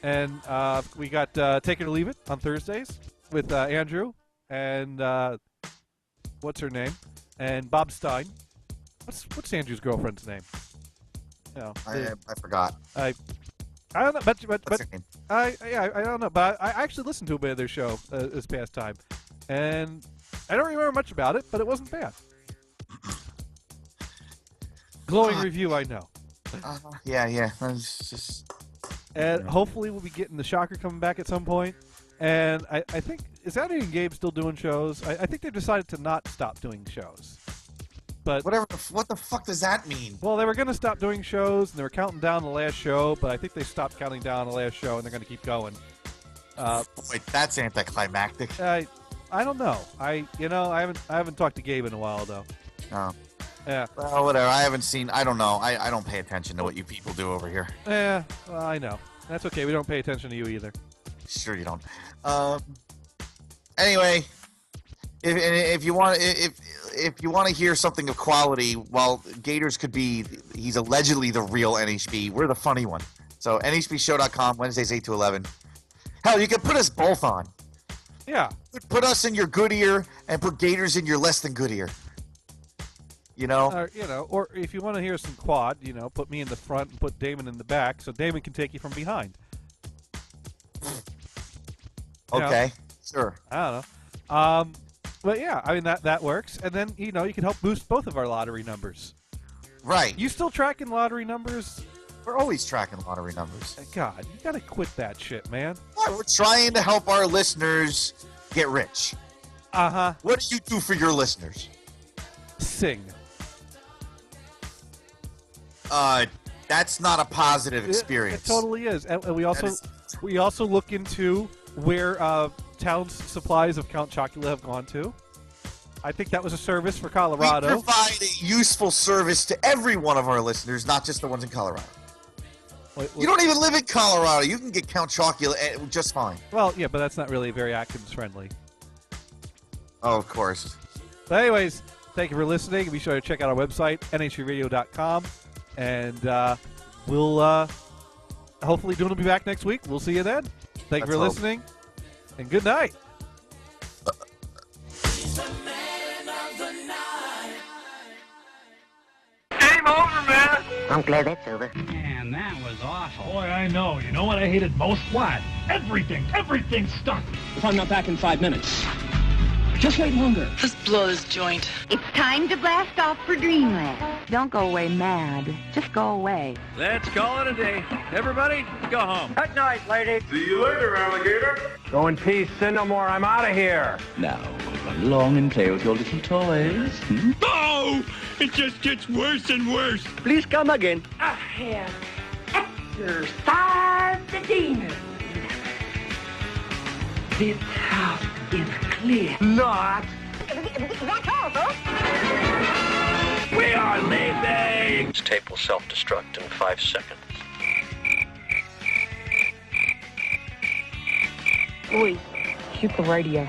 And we got Take It or Leave It on Thursdays with Andrew and what's her name? And Bob Stein. What's Andrew's girlfriend's name? You know, I forgot. I don't know, but What's her name? I don't know, but I actually listened to a bit of their show this past time, and I don't remember much about it, but it wasn't bad. Glowing review, I know. Yeah. It's just. And hopefully we'll be getting the Shocker coming back at some point. And I think, is Andy and Gabe still doing shows? I think they've decided to not stop doing shows. But what the fuck does that mean? Well, they were going to stop doing shows, and they were counting down the last show, but I think they stopped counting down the last show, and they're going to keep going. Wait, that's anticlimactic. I don't know. I haven't talked to Gabe in a while though. Oh. Yeah. Well, whatever. I haven't seen. I don't know. I don't pay attention to what you people do over here. Yeah. Well, I know. That's okay. We don't pay attention to you either. Sure you don't. Anyway, if you want to hear something of quality, well, Gators could be. He's allegedly the real NHB. We're the funny one. So NHBshow.com Wednesdays 8 to 11. Hell, you could put us both on. Yeah. Put us in your good ear and put Gators in your less than good ear. You know? Or if you want to hear some quad, put me in the front and put Damon in the back, so Damon can take you from behind. Okay, sure. I don't know. But yeah, I mean that works, and then you can help boost both of our lottery numbers. Right. You still tracking lottery numbers? We're always tracking lottery numbers. God, you gotta quit that shit, man. What? We're trying to help our listeners get rich. Uh-huh. What do you do for your listeners? Sing. That's not a positive experience. It totally is, and we also look into where town's supplies of Count Chocula have gone to. I think that was a service for Colorado. We provide a useful service to every one of our listeners, not just the ones in Colorado. You don't even live in Colorado. You can get Count Chocula just fine. Well, yeah, but that's not really very Atkins friendly. Oh, of course. But anyways, thank you for listening. Be sure to check out our website, nhradio.com. And we'll hopefully Dune will be back next week. We'll see you then. Thank you for listening, and good night. Game over, man. I'm glad that's over. Man, that was awful. Boy, I know. You know what I hated most? What? Everything. Everything stunk. If I'm not back in 5 minutes, just wait longer. Let's blow this joint. It's time to blast off for Dreamland. Don't go away mad. Just go away. Let's call it a day. Everybody, go home. Good night, lady. See you later, alligator. Go in peace, sin no more. I'm out of here. Now, run along and play with your little toys. Oh! It just gets worse and worse. Please come again. I have exorcised the demons. This house is clear. Not. That's all, folks. We are leaving. This tape will self-destruct in 5 seconds. Oi, shoot the radio.